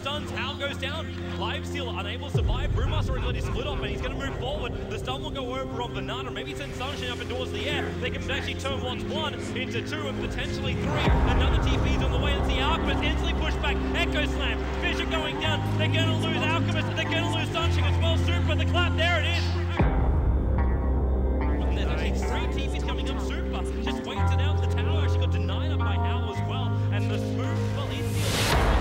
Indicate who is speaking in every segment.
Speaker 1: stuns. Hal goes down. Lifesteal unable to survive. Brewmaster already let his split off, and he's going to move forward. The stun will go over on Banana. Maybe send Sunshine up and towards the air. They can actually turn once one into two and potentially three. Another TP's on the way. It's the Alchemist. Instantly pushed back. Echo Slam. Fissure going down. They're going to lose Alchemist. They're going to lose Sunshine as well. Super. The clap. There it is. And there's actually three TP's coming up. Super just waits it out. The tower actually got denied up by Hal as well. And the smooth, well, he's the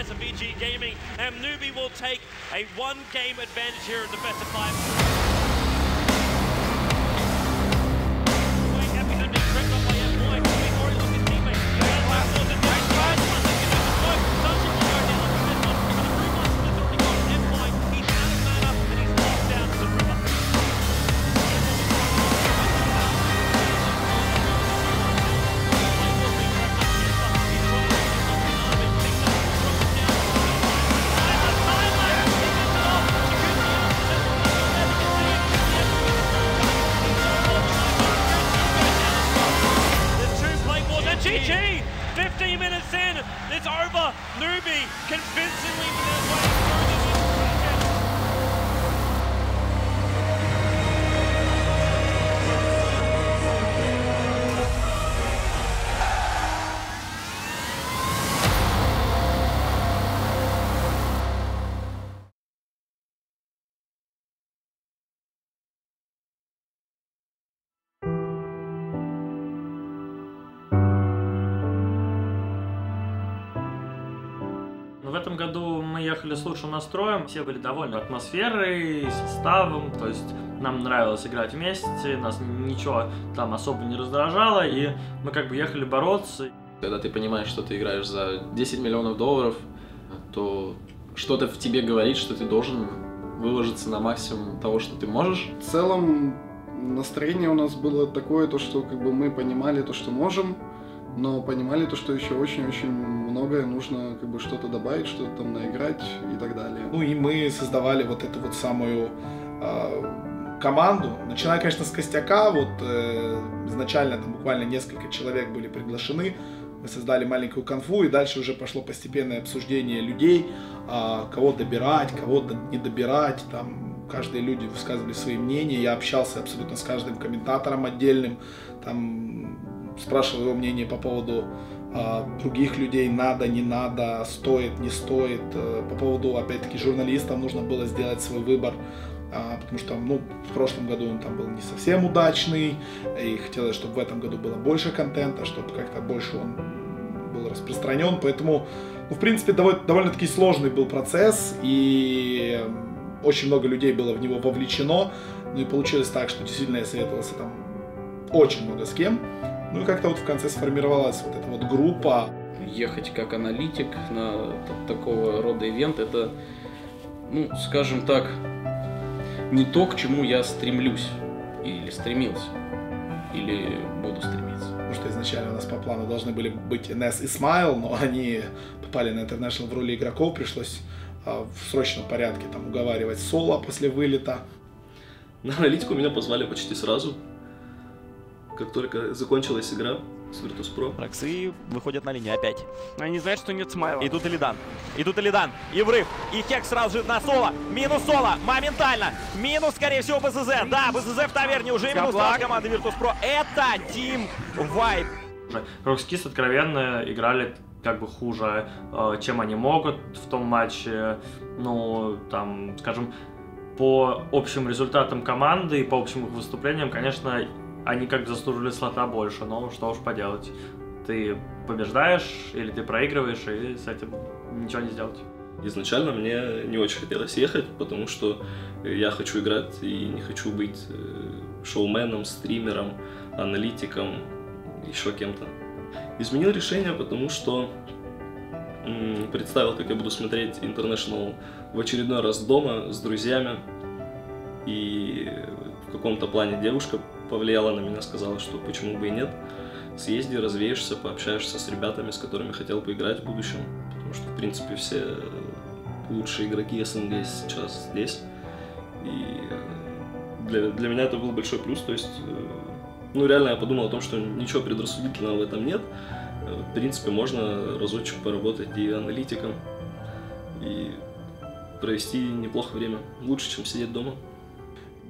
Speaker 1: of VG Gaming, and Newbie will take a one-game advantage here in the best of 5. GG! 15 minutes in, it's over. Newbie convincingly with their way through this.
Speaker 2: В этом году мы ехали с лучшим настроем, все были довольны атмосферой, составом, то есть нам нравилось играть вместе, нас ничего там особо не раздражало, и мы как бы ехали бороться.
Speaker 3: Когда ты понимаешь, что ты играешь за 10 миллионов долларов, то что-то в тебе говорит, что ты должен выложиться на максимум того, что ты можешь.
Speaker 4: В целом настроение у нас было такое, то что как бы мы понимали то, что можем, но понимали то, что еще очень-очень многое нужно как бы что-то добавить, что-то там наиграть и так далее.
Speaker 5: Ну и мы создавали вот эту вот самую команду, начиная, конечно, с костяка, вот изначально там буквально несколько человек были приглашены, мы создали маленькую конфу, и дальше уже пошло постепенное обсуждение людей, кого добирать, кого не добирать, там каждые люди высказывали свои мнения, я общался абсолютно с каждым комментатором отдельным, там спрашивал его мнение по поводу других людей, надо, не надо, стоит, не стоит. По поводу, опять-таки, журналистов нужно было сделать свой выбор, потому что, ну, в прошлом году он там был не совсем удачный, и хотелось, чтобы в этом году было больше контента, чтобы как-то больше он был распространен, поэтому, ну, в принципе, довольно-таки сложный был процесс, и очень много людей было в него вовлечено, ну и получилось так, что действительно я советовался там очень много с кем. Ну и как-то вот в конце сформировалась вот эта вот группа.
Speaker 3: Ехать как аналитик на такого рода ивент, это, ну, скажем так, не то, к чему я стремлюсь, или стремился, или буду стремиться.
Speaker 5: Потому что изначально у нас по плану должны были быть NS и Smile, но они попали на International в роли игроков, пришлось в срочном порядке там уговаривать Соло после вылета.
Speaker 6: На аналитику меня позвали почти сразу. Как только закончилась игра с Virtus.pro.
Speaker 7: Роксы выходят на линию опять.
Speaker 8: Они знают, что нет смайла.
Speaker 7: И тут Илидан. И тут Илидан. И врыв. И Хекс сразу же на Соло. Минус Соло. Моментально. Минус, скорее всего, БЗЗ. Да, БЗЗ в таверне. Уже минус от команды Virtus.pro. Это Team Vibe.
Speaker 2: Roxkiss откровенно играли как бы хуже, чем они могут в том матче. Ну, там, скажем, по общим результатам команды и по общим их выступлениям, конечно, они как бы заслужили слота больше, но что уж поделать. Ты побеждаешь или ты проигрываешь, и с этим ничего не сделать.
Speaker 6: Изначально мне не очень хотелось ехать, потому что я хочу играть и не хочу быть шоуменом, стримером, аналитиком, еще кем-то. Изменил решение, потому что представил, как я буду смотреть International в очередной раз дома с друзьями. И в каком-то плане девушка повлияла на меня, сказала, что почему бы и нет. Съезди, развеешься, пообщаешься с ребятами, с которыми хотел поиграть в будущем. Потому что, в принципе, все лучшие игроки СНГ сейчас здесь. И для меня это был большой плюс. То есть, ну, реально я подумал о том, что ничего предрассудительного в этом нет. В принципе, можно разочек поработать и аналитиком, и провести неплохо время. Лучше, чем сидеть дома.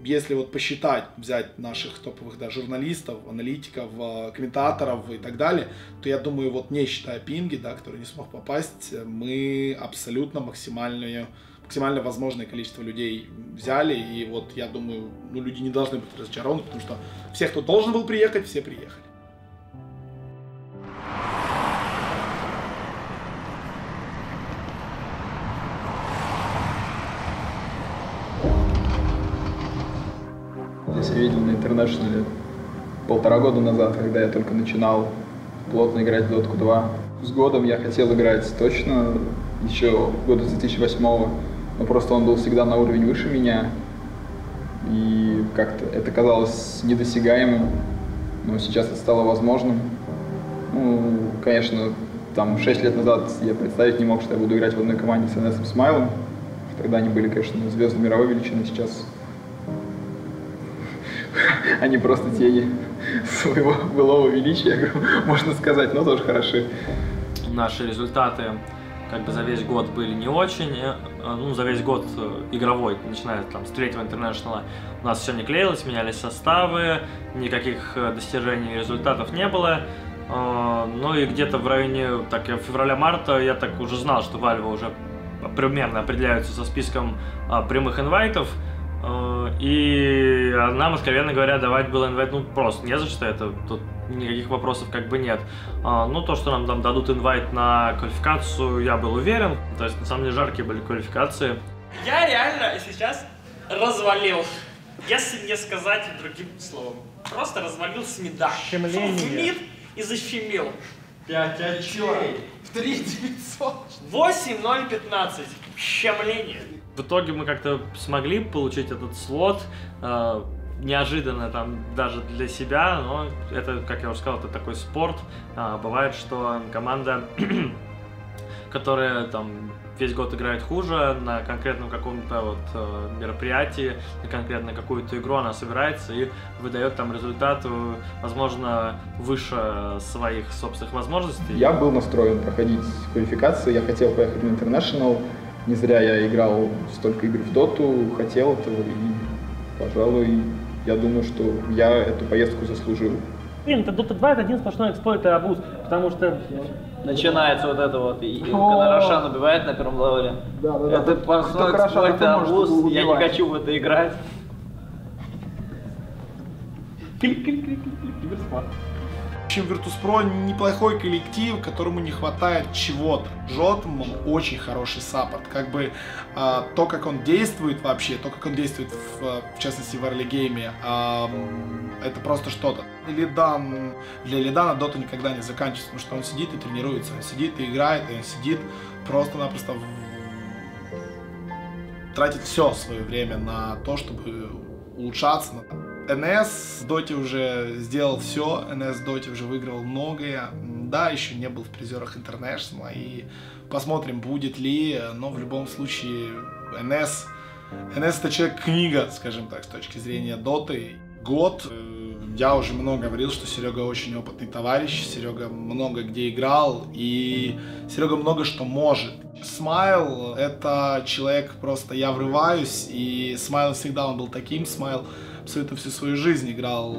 Speaker 5: Если вот посчитать, взять наших топовых, да, журналистов, аналитиков, комментаторов и так далее, то я думаю, вот не считая Пинги, да, который не смог попасть, мы абсолютно максимально возможное количество людей взяли. И вот я думаю, ну, люди не должны быть разочарованы, потому что все, кто должен был приехать, все приехали.
Speaker 8: Здесь я видел на International 1,5 года назад, когда я только начинал плотно играть в Дотку 2. С годом я хотел играть точно, еще года с 2008-го, но просто он был всегда на уровень выше меня. И как-то это казалось недосягаемым, но сейчас это стало возможным. Ну, конечно, там 6 лет назад я представить не мог, что я буду играть в одной команде с NS Смайлом. Тогда они были, конечно, звезды мировой величины, сейчас они просто тени своего былого величия, можно сказать, но тоже хороши.
Speaker 2: Наши результаты как бы за весь год были не очень, ну, за весь год игровой, начиная там с 3-го интернешнала, у нас все не клеилось, менялись составы, никаких достижений и результатов не было. Ну и где-то в районе февраля-марта я так уже знал, что Valve уже примерно определяются со списком прямых инвайтов. И нам, откровенно говоря, давать было инвайт, ну, просто не за что, это тут никаких вопросов как бы нет. Ну, то, что нам там дадут инвайт на квалификацию, я был уверен. То есть, на самом деле, жаркие были квалификации.
Speaker 9: Я реально сейчас развалил, если не сказать другим словом. Просто развалил с мида.
Speaker 2: Щемление.
Speaker 9: В мид и защемил.
Speaker 2: 5 очей.
Speaker 9: В 3900. 8-0-15. Щемление.
Speaker 2: В итоге мы как-то смогли получить этот слот, неожиданно там даже для себя, но это, как я уже сказал, это такой спорт. Бывает, что команда, которая там весь год играет хуже, на конкретном каком-то вот мероприятии, на конкретно какую-то игру она собирается и выдает там результат, возможно, выше своих собственных возможностей.
Speaker 8: Я был настроен проходить квалификацию, я хотел поехать на International. Не зря я играл столько игр в доту, хотел этого, и, пожалуй, я думаю, что я эту поездку заслужил.
Speaker 10: Блин, это Dota 2 это один сплошной эксплойт и абуз, потому что...
Speaker 11: Начинается вот это вот, и когда Рошан убивает на первом левеле.
Speaker 8: Да.
Speaker 11: Это сплошной эксплойт и абуз, я не хочу в это играть.
Speaker 5: В общем, Virtus.pro неплохой коллектив, которому не хватает чего-то. Жотм очень хороший саппорт. Как бы то, как он действует вообще, то, как он действует в частности в early game, это просто что-то. Для Лидана Дота никогда не заканчивается, потому что он сидит и тренируется, он сидит и играет, и он сидит просто-напросто тратит все свое время на то, чтобы улучшаться. НС в Доте уже сделал все, НС в Доте уже выиграл многое. Да, еще не был в призерах International, и посмотрим, будет ли, но в любом случае НС это человек-книга, скажем так, с точки зрения Доты. Год, я уже много говорил, что Серега очень опытный товарищ, Серега много где играл, и Серега много что может. Смайл — это человек просто, я врываюсь, и Смайл всегда он был таким, Смайл абсолютно всю свою жизнь играл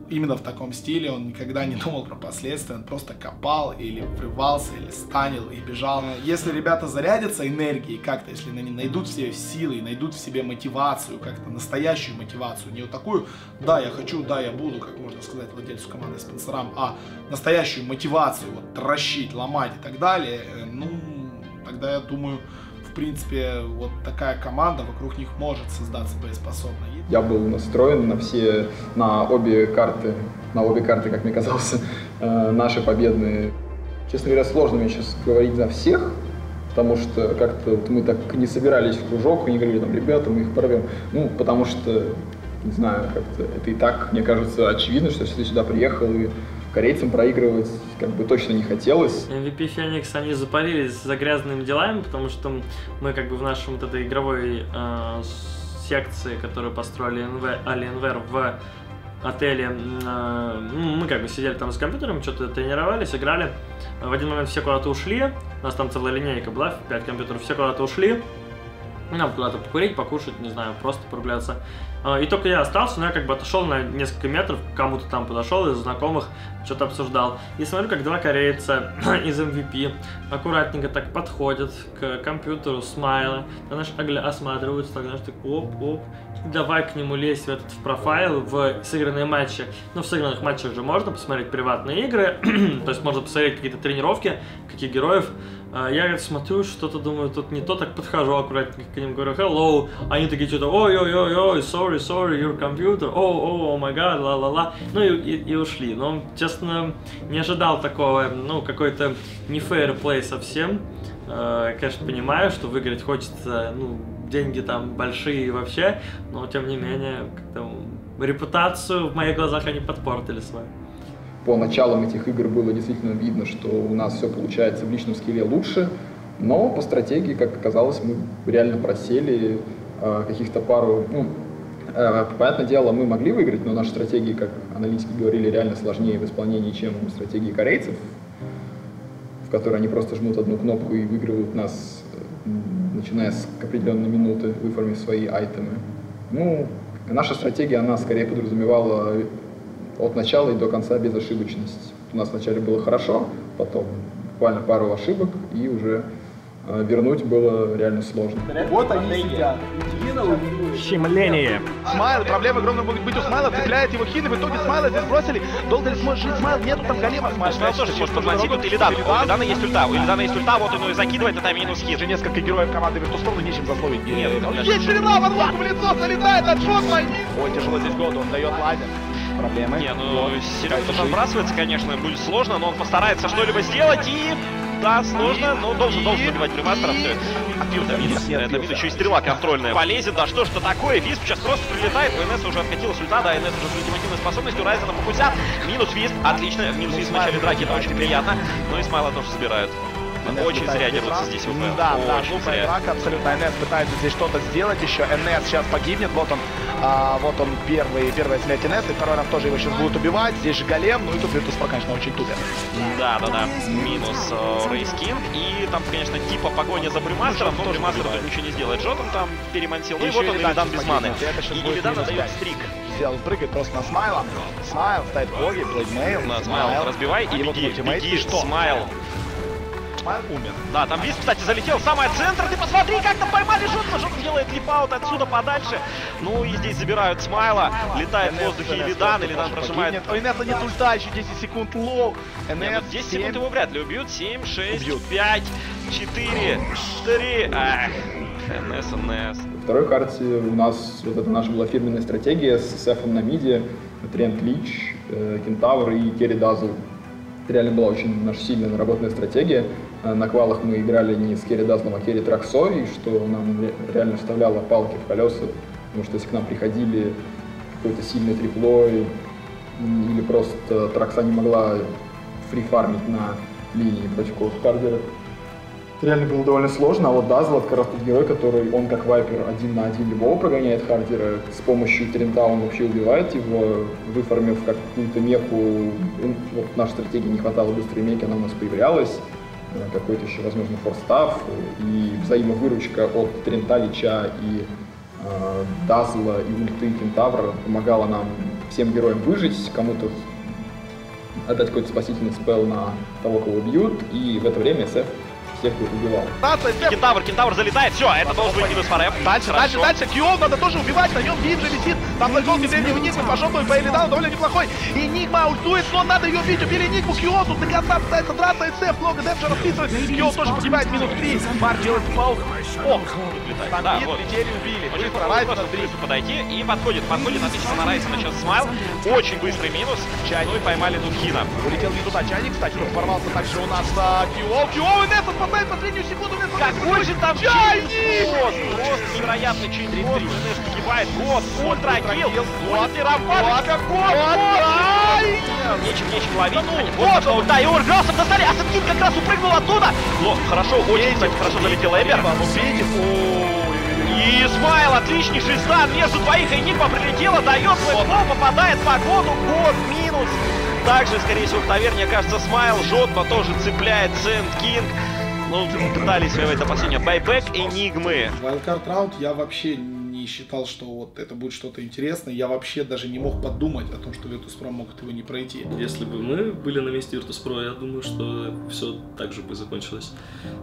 Speaker 5: именно в таком стиле, он никогда не думал про последствия, он просто копал или врывался, или станил и бежал. Если ребята зарядятся энергией как-то, если они найдут в себе силы, найдут в себе мотивацию, как-то настоящую мотивацию, не вот такую, да, я хочу, да, я буду, как можно сказать владельцу команды спонсорам, а настоящую мотивацию, вот, трощить, ломать и так далее, ну, тогда я думаю, в принципе, вот такая команда вокруг них может создаться боеспособной.
Speaker 8: Я был настроен на обе карты, как мне казалось, наши победные. Честно говоря, сложно мне сейчас говорить за всех, потому что как-то вот мы так не собирались в кружок и не говорили, там, ребята, мы их порвем. Ну, потому что, не знаю, как-то это и так, мне кажется, очевидно, что если ты сюда приехал и корейцам проигрывать как бы точно не хотелось.
Speaker 2: MVP Феникс, они запарились за грязными делами, потому что мы как бы в нашем вот этой игровой секции, которую построили Alienware в отеле, мы как бы сидели там с компьютером, что-то тренировались, играли. В один момент все куда-то ушли, у нас там целая линейка была, 5 компьютеров, все куда-то ушли. Нам куда-то покурить, покушать, не знаю, просто прогуляться. И только я остался, но я как бы отошел на несколько метров, к кому-то там подошел из знакомых, что-то обсуждал. И смотрю, как два корейца из MVP аккуратненько так подходят к компьютеру Смайла, знаешь, осматриваются, так, знаешь, так оп-оп, давай к нему лезть в профайл, в сыгранные матчи. Ну, в сыгранных матчах же можно посмотреть приватные игры, то есть можно посмотреть какие-то тренировки, каких героев. Я смотрю, что-то думаю, тут не то, так подхожу аккуратненько к ним, говорю, hello, они такие что-то, ой-ой-ой-ой, sorry, your computer, oh my god, ла-ла-ла, ну и ушли. Но, честно, не ожидал такого, ну, какой-то не fair play совсем. Конечно, понимаю, что выиграть хочется, ну, деньги там большие вообще, но, тем не менее, как-то репутацию в моих глазах они подпортили свою.
Speaker 8: По началам этих игр было действительно видно, что у нас все получается в личном скилле лучше, но по стратегии, как оказалось, мы реально просели каких-то пару... Ну, понятное дело, мы могли выиграть, но наши стратегии, как аналитики говорили, реально сложнее в исполнении, чем стратегии корейцев, в которые они просто жмут одну кнопку и выигрывают нас, начиная с определенной минуты, выформив свои айтемы. Ну, наша стратегия, она скорее подразумевала от начала и до конца безошибочность. У нас вначале было хорошо, потом буквально пару ошибок, и уже вернуть было реально сложно.
Speaker 12: Вот они сидят.
Speaker 7: Щемление.
Speaker 12: Смайл, проблема огромная будет быть у Смайла, цепляет его хит, и в итоге Смайла здесь бросили. Долго ли сможет жить Смайл? Нету там голема.
Speaker 7: Смайл тоже может подловить тут Илидан. У Илидана есть ульта, вот он и закидывает, это минус хит.
Speaker 12: Уже несколько героев команды Virtus.pro, нечем засловить.
Speaker 7: Нет,
Speaker 12: есть ширина, ванлоку в лицо залетает, отшот лайни. Ой, тяжело здесь году, он дает лазер. Проблемы.
Speaker 7: Не, ну Серега тут отбрасывается, конечно, будет сложно, но он постарается что-либо сделать и... Да, сложно, но должен убивать Бримастера, все. Это минус, еще и стрела контрольная. Полезет, да что ж это такое, Висп сейчас просто прилетает, у НС уже откатилась ульта, да, НС уже с ультимативной способностью, Райзена покусят. Минус Висп, отлично, минус Висп в начале драки, это очень приятно, но и Смайла тоже забирают. Очень зря держится здесь ВП.
Speaker 12: Да, очень зря. Абсолютно. НС пытается здесь что-то сделать еще. НС сейчас погибнет. Вот он первая смерть НС, и второй раз тоже его сейчас будут убивать. Здесь же голем, ну и тут Virtus.pro, конечно, очень тупит.
Speaker 7: Да. Минус Рейскинг. И там, конечно, типа погоня за Бримастером, но Бримастер тут ничего не сделает. Жотом там перемонтил. Ну и вот он Илидан без маны. И Илидан дает стрик.
Speaker 12: Взял, прыгает просто на Смайла. Смайл ставит боги, блейдмейл.
Speaker 7: Да, Смайл, разбивай и беги, Смайл.
Speaker 12: Смайл умер.
Speaker 7: Да, там Висп, кстати, залетел в самый центр. Ты посмотри, как там поймали Жотма. Жотма делает липаут отсюда подальше. Ну и здесь забирают Смайла. Летает в воздухе Илидан. Илидан прожимает.
Speaker 12: У Инесса нет ульта, еще 10 секунд лоу.
Speaker 7: Нет, 10 секунд его вряд ли убьют. 7, 6, 5, 4, 3. НС.
Speaker 8: В второй карте у нас вот это наша была фирменная стратегия с Сефом на миде, Трент Лич, Кентавр и Керри Дазл. Это реально была очень наша сильная наработанная стратегия. На квалах мы играли не с Керри Дазлом, а Керри Траксой, что нам реально вставляло палки в колеса, потому что если к нам приходили какой-то сильный триплой или просто Тракса не могла фрифармить на линии против кардера, реально было довольно сложно, а вот Дазл это как раз тот герой, который, он как вайпер 1 на 1 любого прогоняет хардера, с помощью Трента он вообще убивает его, выформив какую-то меку, вот в нашей стратегии не хватало быстрой меки, она у нас появлялась, какой-то еще, возможно, форстав, и взаимовыручка от Трента, Лича и Дазла и ульты Кентавра помогала нам всем героям выжить, кому-то отдать какой-то спасительный спелл на того, кого бьют, и в это время СФ всех убивал.
Speaker 7: Кентавр залетает, все, это должен быть минус ФРФ.
Speaker 12: Дальше, Киол надо тоже убивать, на нем Вин же висит, там на голке древний вниз, пошел по Илидану, довольно неплохой. Энигма ультует, но надо ее бить, убили Энигму, Кио тут до конца пытается драться, СФ много дэмджа расписывает, Кио тоже погибает, минус 3, Марк делает пауз,
Speaker 7: Да, вот.
Speaker 12: летели, убили,
Speaker 7: Очень
Speaker 12: быстро, Райс
Speaker 7: просто быстро подойти и подходит, отлично на Райса сейчас Смайл, очень быстрый минус, ну и поймали тут Хина.
Speaker 12: Улетел не туда, Чайник, кстати, порвался также у нас Кио, Инесса спасает последнюю секунду,
Speaker 7: Какой же там
Speaker 12: Чайник!
Speaker 7: Просто невероятный чейн, Инесс погибает, Год, ультракилл, будет ли Рампад, как Год, нечем ловить, да, и Орграусом достали, а Сапкин как раз упрыгнул оттуда, но хорошо, очень, кстати, хорошо залетел Эмбер, и Смайл, отличнейший стан между двоих, Энигма прилетела, дает свой пол, попадает по Году, Год, минус. Также, скорее всего, в таверне, кажется, Смайл, Жотба тоже цепляет Сэнд Кинг. Ну, пытались своевать опасения. Байбэк, Энигмы.
Speaker 5: Wildcard раунд я вообще не считал, что вот это будет что-то интересное. Я вообще даже не мог подумать о том, что Virtus.pro могут его не пройти.
Speaker 6: Если бы мы были на месте Virtus.pro, я думаю, что все так же бы закончилось,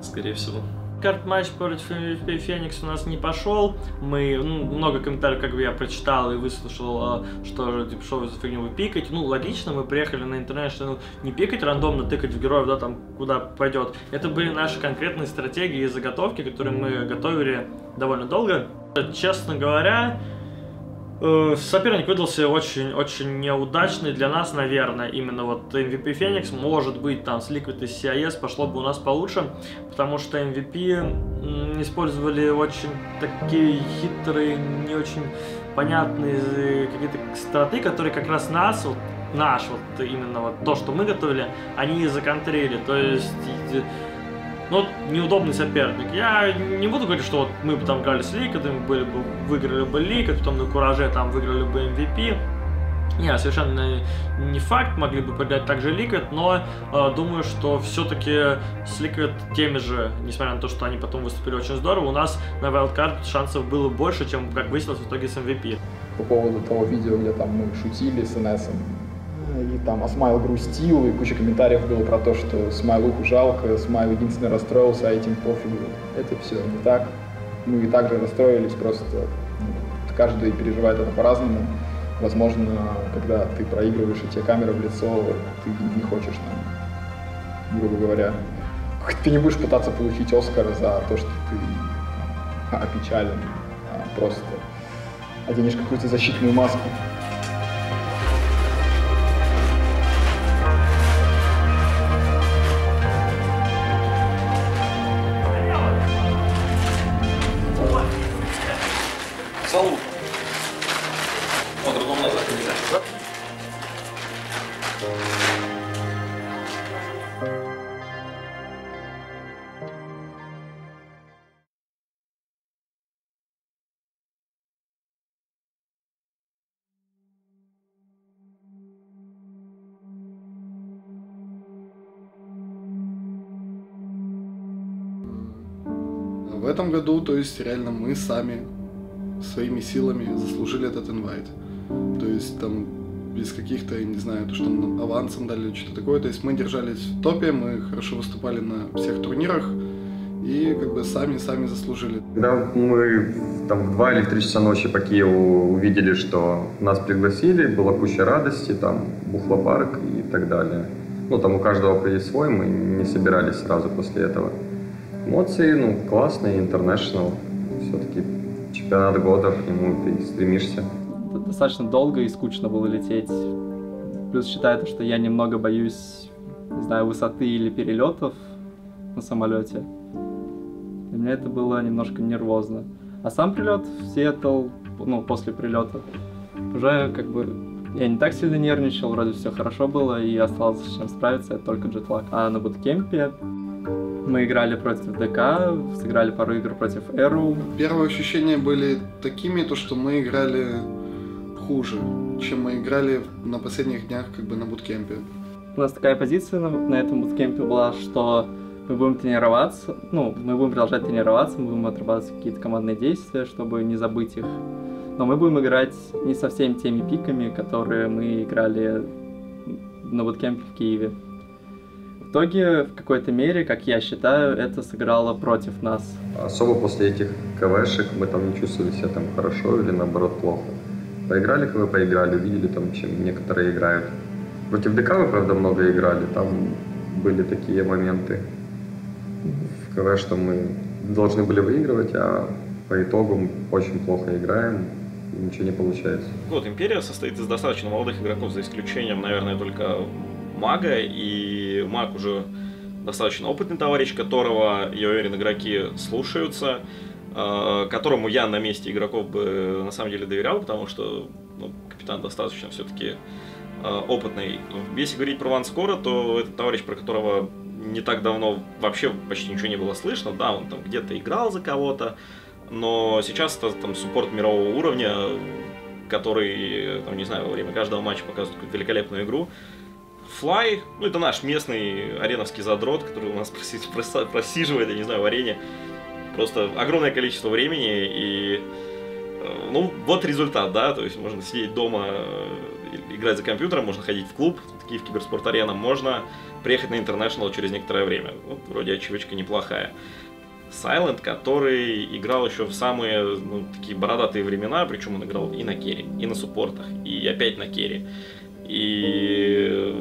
Speaker 6: скорее всего.
Speaker 2: Карт-матч против MVP Феникс у нас не пошел. Мы много комментариев, как бы я прочитал и выслушал, что типа, что вы за фигню вы пикаете. Ну, логично, мы приехали на International не пикать рандомно, тыкать в героев, да, там, куда пойдет. Это были наши конкретные стратегии и заготовки, которые мы готовили довольно долго. Честно говоря, соперник выдался очень неудачный для нас, наверное. Именно вот MVP Феникс, может быть, там с Liquid и CIS пошло бы у нас получше, потому что MVP использовали очень такие хитрые, не очень понятные какие-то страты, которые как раз нас, вот, именно вот то, что мы готовили, они законтрили. То есть, ну, неудобный соперник. Я не буду говорить, что вот мы бы там играли с Ликвидом, выиграли бы Ликвид, потом на Кураже там выиграли бы MVP. Нет, совершенно не факт, могли бы проиграть также Liquid, но думаю, что все-таки с Liquid теми же, несмотря на то, что они потом выступили очень здорово, у нас на Wildcard шансов было больше, чем, как выяснилось, в итоге с MVP.
Speaker 8: По поводу того видео, где там мы шутили с Инессом, и там Смайл грустил, и куча комментариев было про то, что Смайлуху жалко, Смайл единственный расстроился, а этим пофигу. Это все не так. Мы и так же расстроились, просто каждый переживает это по-разному. Возможно, когда ты проигрываешь, и тебе камера в лицо, ты не хочешь, там, грубо говоря, ты не будешь пытаться получить Оскар за то, что ты опечален, а просто оденешь какую-то защитную маску.
Speaker 6: Салут. Вот, другом назад нельзя.
Speaker 4: В этом году, то есть, реально мы сами своими силами заслужили этот инвайт. То есть там без каких-то, я не знаю, то, что нам авансом дали или что-то такое. То есть мы держались в топе, мы хорошо выступали на всех турнирах и как бы сами заслужили.
Speaker 13: Когда мы там в 2 или в 3 часа ночи по Киеву увидели, что нас пригласили, была куча радости, там бухлопарк и так далее. Ну там у каждого есть свой, мы не собирались сразу после этого. Эмоции, ну, классные, интернешнл, все-таки чемпионат года, к нему ты стремишься.
Speaker 11: Достаточно долго и скучно было лететь. Плюс считаю, что я немного боюсь, не знаю, высоты или перелетов на самолете. Для меня это было немножко нервозно. А сам прилет в Сиэтл, ну, после прилета, уже как бы я не так сильно нервничал, вроде все хорошо было и осталось с чем справиться, это только джетлаг. А на буткемпе мы играли против ДК, сыграли пару игр против Эру.
Speaker 4: Первые ощущения были такими, то что мы играли хуже, чем мы играли на последних днях как бы на буткемпе.
Speaker 11: У нас такая позиция на этом буткемпе была, что мы будем тренироваться, ну, мы будем продолжать тренироваться, мы будем отрабатывать какие-то командные действия, чтобы не забыть их. Но мы будем играть не со всеми теми пиками, которые мы играли на буткемпе в Киеве. В итоге, в какой-то мере, как я считаю, это сыграло против нас.
Speaker 13: Особо после этих КВшек мы там не чувствовали себя там хорошо или наоборот плохо. Поиграли, КВ поиграли, увидели там, чем некоторые играют. Против ДК мы, правда, много играли, там были такие моменты в КВ, что мы должны были выигрывать, а по итогам очень плохо играем, и ничего не получается.
Speaker 6: Вот Империя состоит из достаточно молодых игроков, за исключением, наверное, только Мага, и Маг уже достаточно опытный товарищ, которого, я уверен, игроки слушаются, которому я на месте игроков бы на самом деле доверял, потому что капитан достаточно все-таки опытный. Если говорить про Ванскора, то это товарищ, про которого не так давно вообще почти ничего не было слышно. Да, он там где-то играл за кого-то, но сейчас это там суппорт мирового уровня, который, там, не знаю, во время каждого матча показывает какую-то великолепную игру. Fly, это наш местный ареновский задрот, который у нас просиживает, я не знаю, в арене просто огромное количество времени, и вот результат, да, то есть можно сидеть дома, играть за компьютером, можно ходить в клуб, в Киберспорт-арена, можно приехать на International через некоторое время, вроде ачивочка неплохая. Silent, который играл еще в самые такие бородатые времена, причем он играл и на керри, и на суппортах, и опять на керри. И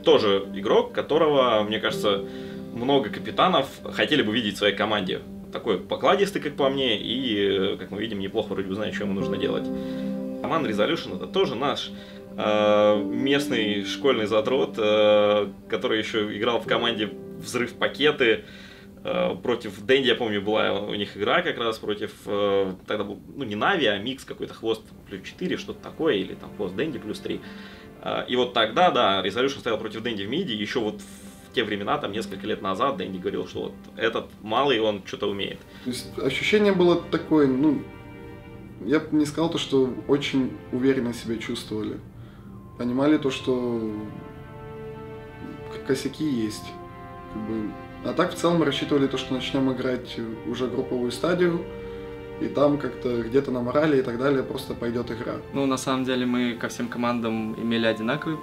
Speaker 6: тоже игрок, которого, мне кажется, много капитанов хотели бы видеть в своей команде. Такой покладистый, как по мне, и, как мы видим, неплохо вроде бы знает, что ему нужно делать. Команда Resolution — это тоже наш местный школьный задрот, который еще играл в команде Взрыв Пакеты. Против Дэнди, я помню, была у них игра как раз против, тогда был, не Нави, а микс какой-то, хвост плюс 4, что-то такое, или там хвост Дэнди плюс 3. И вот тогда, да, Resolution стоял против Дэнди в миде, еще вот в те времена, там несколько лет назад, Дэнди говорил, что вот этот малый, он что-то умеет.
Speaker 4: То есть ощущение было такое, я бы не сказал то, что очень уверенно себя чувствовали. Понимали то, что косяки есть. А так в целом рассчитывали то, что начнем играть уже групповую стадию, и там как-то где-то на морали и так далее просто пойдет игра.
Speaker 11: На самом деле мы ко всем командам имели одинаковый,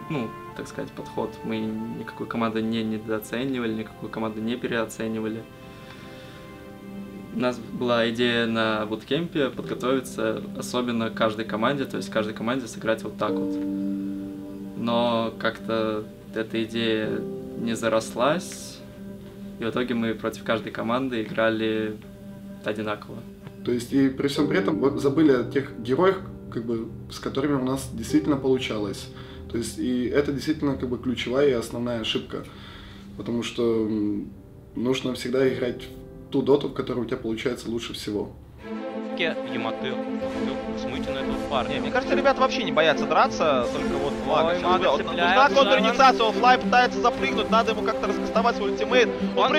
Speaker 11: так сказать, подход. Мы никакую команду не недооценивали, никакую команду не переоценивали. У нас была идея на буткемпе подготовиться особенно к каждой команде, то есть каждой команде сыграть вот так вот. Но как-то эта идея не зарослась, и в итоге мы против каждой команды играли одинаково.
Speaker 4: То есть и при всем при этом забыли о тех героях, с которыми у нас действительно получалось. То есть и это действительно ключевая и основная ошибка. Потому что нужно всегда играть в ту доту, в которой у тебя получается лучше всего.
Speaker 14: Яматыл смыть на этого парня.
Speaker 12: Мне кажется, ребята вообще не боятся драться, только вот Мага. Нужна контр-инициация, Флай пытается запрыгнуть, надо ему как-то раскастовать свой ультимейт. Он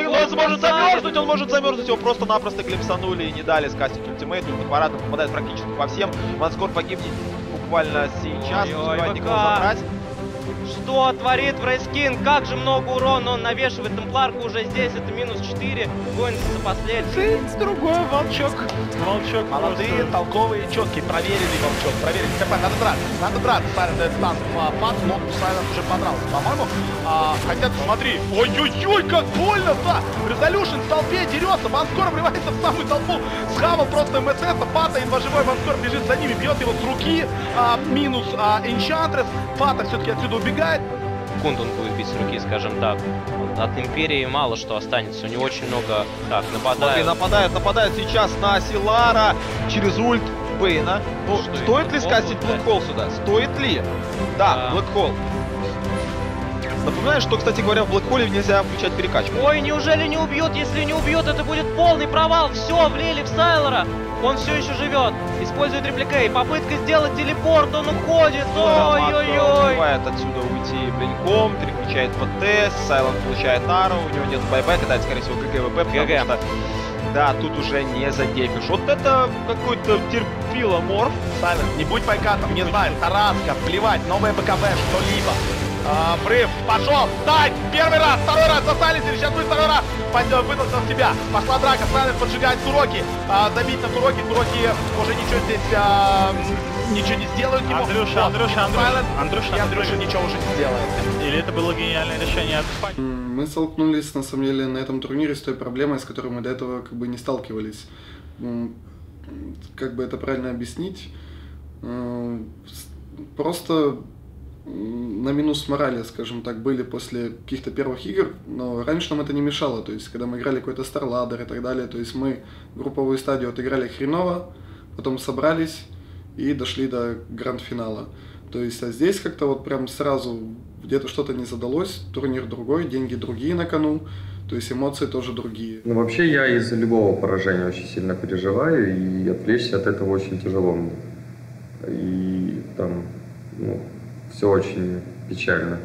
Speaker 12: может замерзнуть, его просто-напросто глимсанули и не дали скастить ультимейт. Аккуратно попадает практически по всем. Ванскор погибнет буквально сейчас, успевает никого забрать.
Speaker 14: Что творит Врейскин? Как же много урона он навешивает. Темпларку уже здесь, это минус 4. Гонится за последним.
Speaker 12: Другой волчок. Молодые, толковые, четкие, проверенный волчок. Проверенный КП. Надо драться. Сайлент дает стан в пас, но Сайлент уже подрался, по-моему. Хотя, смотри. Ой-ой-ой, как больно-то! Resolution в толпе дерется. Ванскор врывается в самую толпу. Схавал просто МСС, Пата, едва живой Ванскор бежит за ними, бьет его с руки. Минус Энчантрес. Пата все-таки отсюда убегает.
Speaker 14: Секунд он будет бить с руки, скажем так. От Империи мало что останется. У него очень много... Так, нападают.
Speaker 12: Смотри, нападают сейчас на Силара через ульт Бейна. Стоит ли скастить Блэкхолл сюда? Стоит ли? Да, Блэкхолл. Напоминаю, что, кстати говоря, в Блэкхолле нельзя включать перекачку.
Speaker 14: Ой, неужели не убьет? Если не убьет, это будет полный провал. Все, влили в Сайлора. Он все еще живет. Использует репликей. Попытка сделать телепорт, он уходит. Ой-ой-ой.
Speaker 12: Успевает отсюда уйти блинком, переключает ПТ, Сайлент получает ару, у него нет байбека, да, это, скорее всего, ГГВП, потому что, да, тут уже не задефишь. Вот это какой-то терпило морф. Сайлент, не будь байкатом, не знаю, Тараска, плевать, новое БКБ, что-либо. Бриф, пошел, дай, первый раз, второй раз застались, сейчас будет второй раз, выдался в тебя, пошла драка, Сайлент поджигает Туроки, забить на Туроки уже ничего здесь, ничего не сделают ему. Андрюша ничего уже не сделает.
Speaker 15: Или это было гениальное решение от...
Speaker 4: Мы столкнулись, на самом деле, на этом турнире с той проблемой, с которой мы до этого не сталкивались. Как бы это правильно объяснить? Просто на минус морали, скажем так, были после каких-то первых игр, но раньше нам это не мешало, то есть когда мы играли какой-то StarLadder и так далее, то есть мы групповую стадию отыграли хреново, потом собрались и дошли до гранд-финала. То есть, а здесь как-то вот прям сразу где-то что-то не задалось, турнир другой, деньги другие на кону, то есть эмоции тоже другие.
Speaker 13: Ну вообще я из-за любого поражения очень сильно переживаю, и отвлечься от этого очень тяжело мне. И там, ну, все очень печально.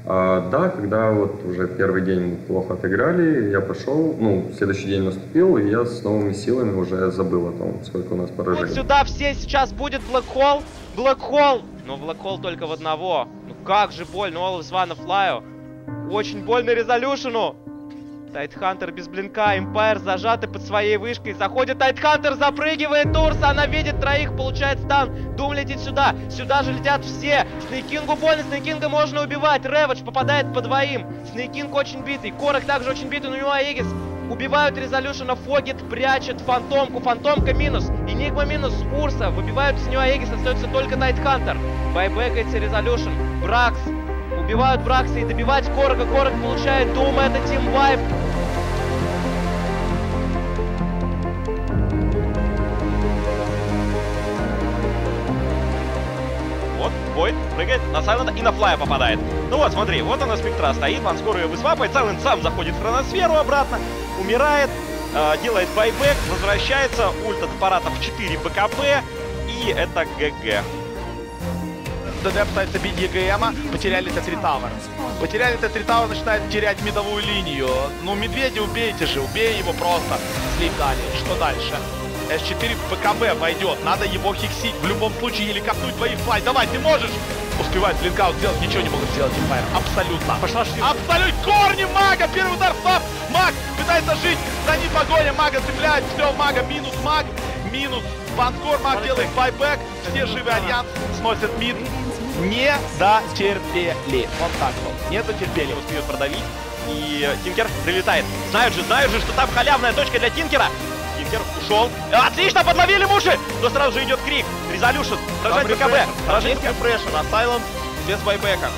Speaker 13: А да, когда вот уже первый день мы плохо отыграли, я пошел, ну, следующий день наступил, и я с новыми силами уже забыл о том, сколько у нас поражений.
Speaker 14: Вот сюда все сейчас будет Блэкхолл. Блэкхолл. Но Блэкхолл только в одного. Ну как же больно, Always Wanna Fly. Очень больно Резолюшену. Тайтхантер без блинка, Эмпайр зажатый под своей вышкой. Заходит Тайтхантер, запрыгивает Урс, она видит троих, получает стан. Дум летит сюда, сюда же летят все. Снейкингу больно, Снейкинга можно убивать. Рэвидж попадает по двоим. Снейкинг очень битый, Корок также очень битый, но у него Аегис. Убивают Резолюшена, Фогет прячет Фантомку, Фантомка минус, Энигма минус, Урса. Выбивают с него Аегис, остается только Тайтхантер. Байбекается Резолюшен, Бракс. Убивают Бракса и добивать Корока. Корок получает Дум, это тимвайп.
Speaker 7: Вот, Войд прыгает на Сайлента и на Флая попадает. Ну вот, смотри, вот она Спектра стоит, Ванскор ее высвапает, Сайлент сам заходит в хроносферу обратно, умирает, делает байбек, возвращается, ульт от аппаратов 4 БКБ, и это ГГ.
Speaker 15: ДД пытается бить ЕГМа, потеряли Т3 Тауэр. Потеряли Т3 Тауэр, начинает терять медовую линию. Ну, Медведя убейте же, убей его просто. Слив далее. Что дальше? С4 в БКБ войдет, надо его хиксить. В любом случае, или копнуть двоих флай. Давай, ты можешь! Успевает блинкаут сделать, ничего не могут сделать Эмпайр. Абсолютно. Пошла абсолютно. Корни Мага, первый удар слаб. Маг пытается жить, за ним погоня. Мага цепляет, все, Мага минус Маг. Минус Ванскор, Маг делает байбек. Все живы, Альянс сносят мид. Не дотерпели. Вот так вот. Не дотерпели.
Speaker 7: Успеют продавить. И Тинкер прилетает. Знают же, что там халявная точка для Тинкера. Тинкер ушел. Отлично, подловили муши. Но сразу же идет крик. Резолюшн. Сражать БКБ.
Speaker 15: Сражение рефрешн, а Сайлент без байбека.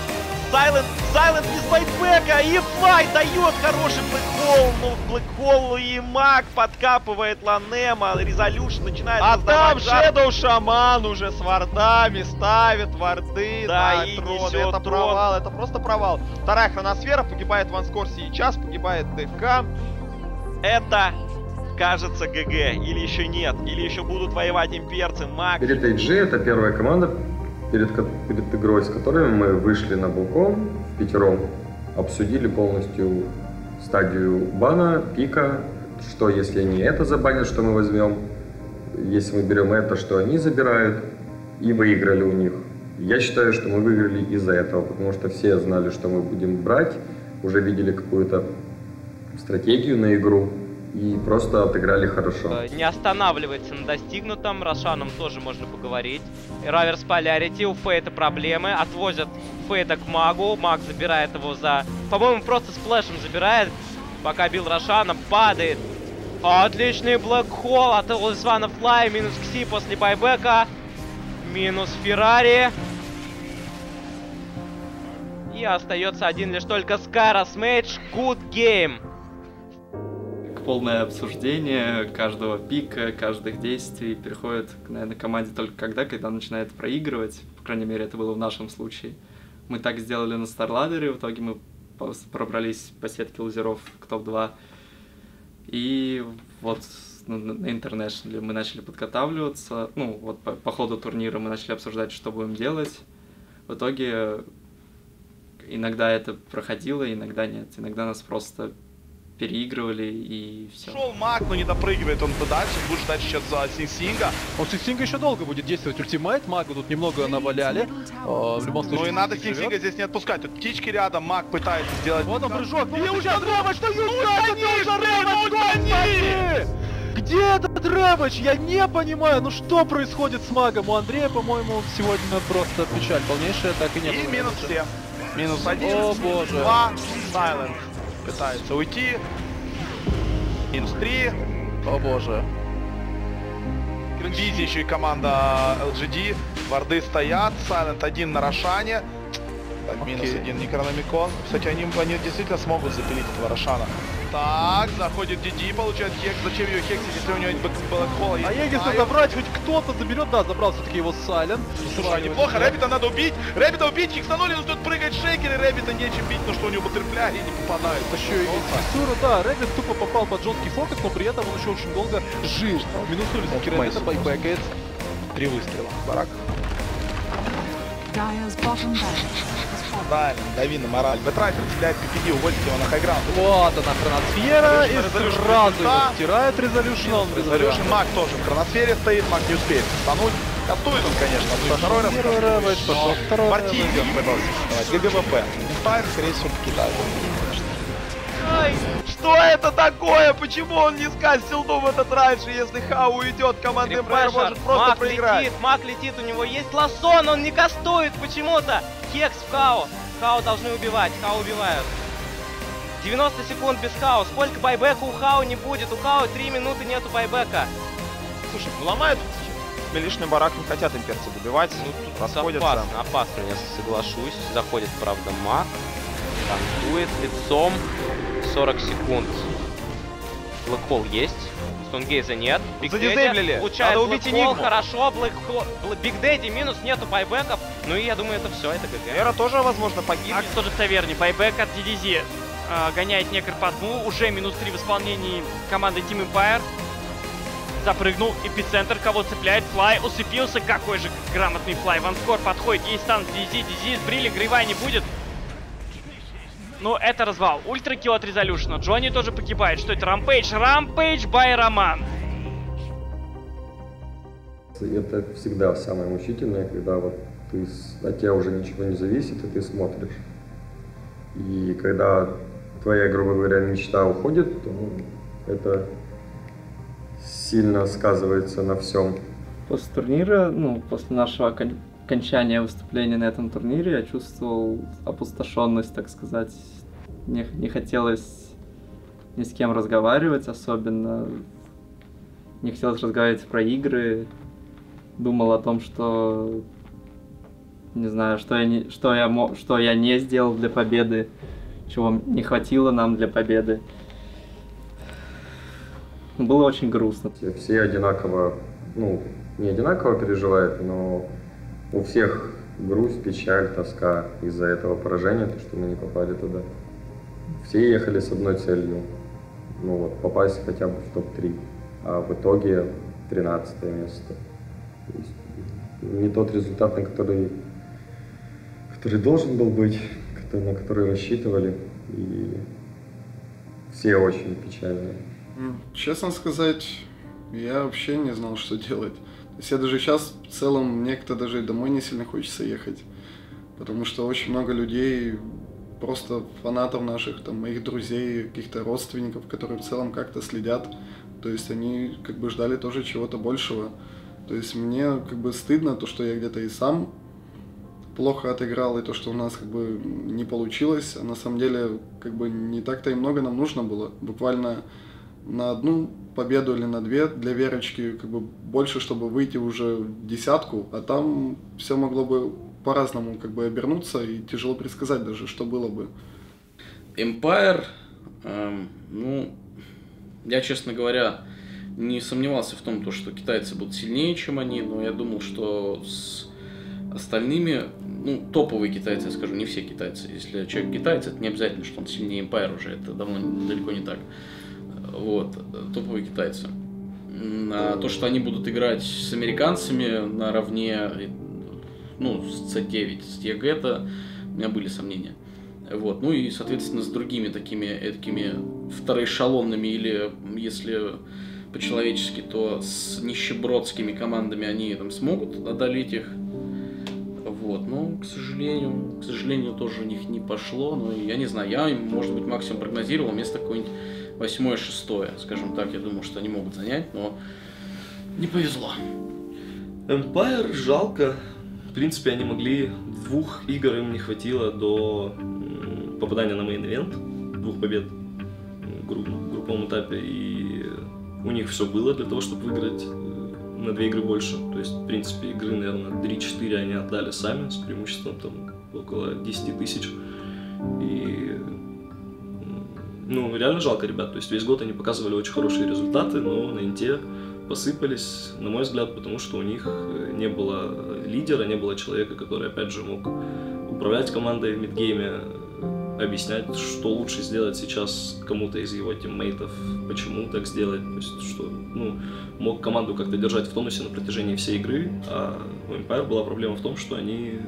Speaker 7: Сайлент без байбека. И Флай дает хороший блэкхолл. Ну, блэкхолл и Маг подкапывает Ланема. Резолюшн начинает
Speaker 15: там Шэдоу Шаман уже с вардами ставит варды.
Speaker 7: Да,
Speaker 15: и несет это провал, это просто провал. Вторая хроносфера, погибает Ванскор сейчас, погибает ДК.
Speaker 7: Это, кажется, ГГ. Или еще нет. Или еще будут воевать имперцы. Маг.
Speaker 13: Перед AG это первая команда, перед игрой, с которыми мы вышли на балкон впятером, обсудили полностью стадию бана, пика, что если они это забанят, что мы возьмем, если мы берем это, что они забирают, и выиграли у них. Я считаю, что мы выиграли из-за этого, потому что все знали, что мы будем брать, уже видели какую-то стратегию на игру, и просто отыграли хорошо.
Speaker 14: Не останавливается на достигнутом, Рошаном тоже можно поговорить. Раверс Полярити, у Фейта проблемы, отвозят Фейта к Магу, Маг забирает его за... По-моему, просто сплэшем забирает, пока бил Рошана, падает. Отличный блэкхолл от Always Wanna Fly, минус Кси после байбека, минус Феррари. И остается один лишь только Скайрос Мейдж, good game.
Speaker 11: Полное обсуждение каждого пика, каждых действий переходит, наверное, к команде только когда начинает проигрывать. По крайней мере, это было в нашем случае. Мы так сделали на StarLadder, в итоге мы пробрались по сетке лузеров к топ-2. И вот на International мы начали подготавливаться. Ну, вот по ходу турнира мы начали обсуждать, что будем делать. В итоге иногда это проходило, иногда нет. Иногда нас просто переигрывали и все.
Speaker 15: Шел Маг, но не допрыгивает он дальше, будет ждать сейчас за Синсинга.
Speaker 16: Он Синсинга еще долго будет действовать ультимейт, Магу тут немного наваляли. В любом случае.
Speaker 15: Ну и надо Синсинга здесь не отпускать. Тут птички рядом, Маг пытается сделать.
Speaker 16: Вот он прыжок.
Speaker 15: И уже Рэвидж, что Рэвидж,
Speaker 16: где этот Рэвидж? Я не понимаю, ну что происходит с Магом? У Андрея, по-моему, сегодня просто печаль полнейшая, так и не было.
Speaker 15: И минус все. Минус 1.
Speaker 16: О боже.
Speaker 15: 2. Сайлент пытается уйти. Минус 3.
Speaker 16: О боже.
Speaker 15: Бизи еще и команда LGD. Варды стоят. Сайлент один на Рошане. Так, минус один Некрономикон. Кстати, они действительно смогут запилить этого Рошана. Так, заходит Диди, получает Хекс. Зачем ее Хекс, если у него есть Блэкхолл?
Speaker 16: А Егиса забрать, хоть кто-то заберет, да, забрал все-таки его Сайлент.
Speaker 15: Слушай, неплохо, Рэббита надо убить. Рэббита убить, хиксанули, но тут прыгать шейкеры, Рэббита нечем бить, но что у него баттерфляй, и не попадают.
Speaker 16: Еще и фиксура, да, Рэббит тупо попал под жесткий фокус, но при этом он еще очень долго жил. Минуснули таки Рэббита, байбэкает.
Speaker 15: 3 выстрела. Барак. Правильно, дави на мораль. Бэтрайфер цепляет PPD, уводит его на хайграунд.
Speaker 16: Вот она, хроносфера, и сразу его стирает Резолюшн.
Speaker 15: Резолюшн, Маг тоже в хроносфере стоит, Маг не успеет стануть. Кастует он, конечно, второй раз.
Speaker 16: Первый рэббит, пошел второй.
Speaker 15: Партии идет, пытался ГГВП. Файр, скорее всего, покидает.
Speaker 14: Ай, что это такое? Почему он не скастил дом этот раньше, если Хау уйдет? Команда Эмпайр может просто проиграть. Маг летит, у него есть лассо, но он не кастует почему-то. Хекс в Хау. Хау должны убивать, Хау убивают. 90 секунд без Хау. Сколько байбека у Хау не будет? У Хау 3 минуты нету байбека.
Speaker 12: Слушай, ну ломают лишний барак, не хотят имперцы добивать.
Speaker 14: Ну тут
Speaker 12: расходятся.
Speaker 14: Опасно, я соглашусь. Заходит, правда, Маг. Танкует лицом. 40 секунд. Блэкхолл есть. Стоунгейза нет.
Speaker 12: Задизейблили.
Speaker 14: Надо убить Энигму. Хорошо. Биг Дэдди минус, нету байбеков. Ну и я думаю, это все, это ГГ.
Speaker 12: Эра тоже, возможно, погибнет.
Speaker 9: Акс тоже в таверне. Байбек от DDZ. Гоняет Некр по дну. Уже минус 3 в исполнении команды Team Empire. Запрыгнул. Эпицентр. Кого цепляет? Флай усыпился. Какой же грамотный Флай. Ванскор подходит. Есть стан DDZ. DDZ сбрили. Гривай не будет. Ну, это развал. Ультракилл от Резолюшна. Джонни тоже погибает. Что это? Рампейдж. Рампейдж бай Роман.
Speaker 13: Это всегда самое мучительное, когда вот ты, от тебя уже ничего не зависит, и ты смотришь. И когда твоя, грубо говоря, мечта уходит, то это сильно сказывается на всем.
Speaker 11: После турнира, после нашего окончания выступления на этом турнире, я чувствовал опустошенность, так сказать. Не хотелось ни с кем разговаривать, особенно не хотелось разговаривать про игры. Думал о том, что не знаю, что я не сделал для победы, чего не хватило нам для победы. Было очень грустно.
Speaker 13: Все одинаково, не одинаково переживают, но у всех грусть, печаль, тоска из-за этого поражения, то, что мы не попали туда. Все ехали с одной целью, попасть хотя бы в топ-3, а в итоге 13 место. То есть не тот результат, на который должен был быть, на который рассчитывали, и все очень печальные.
Speaker 4: Честно сказать, я вообще не знал, что делать. То есть я даже сейчас в целом мне как-то даже домой не сильно хочется ехать, потому что очень много людей, просто фанатов наших, моих друзей, каких-то родственников, которые в целом как-то следят, то есть они ждали тоже чего-то большего. То есть мне стыдно то, что я где-то и сам плохо отыграл, и то, что у нас не получилось, а на самом деле не так-то и много нам нужно было, буквально на одну победу или на 2 для Верочки, больше, чтобы выйти уже в десятку, а там все могло бы по-разному обернуться, и тяжело предсказать даже, что было бы.
Speaker 3: Empire, я, честно говоря, не сомневался в том, что китайцы будут сильнее, чем они, но я думал, что с остальными, топовые китайцы, я скажу, не все китайцы. Если человек китаец, это не обязательно, что он сильнее Empire уже, это давно далеко не так. Топовые китайцы. А то, что они будут играть с американцами наравне, с C9, с ЕГЭ, у меня были сомнения. И, соответственно, с другими такими второэшелонными, или, если по-человечески, то с нищебродскими командами они смогут одолеть их. Но, к сожалению, тоже у них не пошло. Но я не знаю, я, может быть, максимум прогнозировал место какое-нибудь 8-6, скажем так. Я думал, что они могут занять, но не повезло.
Speaker 6: Empire жалко. В принципе, они могли, 2 игр им не хватило до попадания на мейн-ивент, 2 побед в групповом этапе, и у них все было для того, чтобы выиграть на 2 игры больше. То есть, в принципе, игры, наверное, 3-4 они отдали сами с преимуществом около 10 тысяч. И ну, реально жалко ребят. То есть весь год они показывали очень хорошие результаты, но на Инте посыпались, на мой взгляд, потому что у них не было лидера, не было человека, который, опять же, мог управлять командой в мидгейме, объяснять, что лучше сделать сейчас кому-то из его тиммейтов, почему так сделать, то есть, что, ну, мог команду как-то держать в тонусе на протяжении всей игры, а у Empire была проблема в том, что они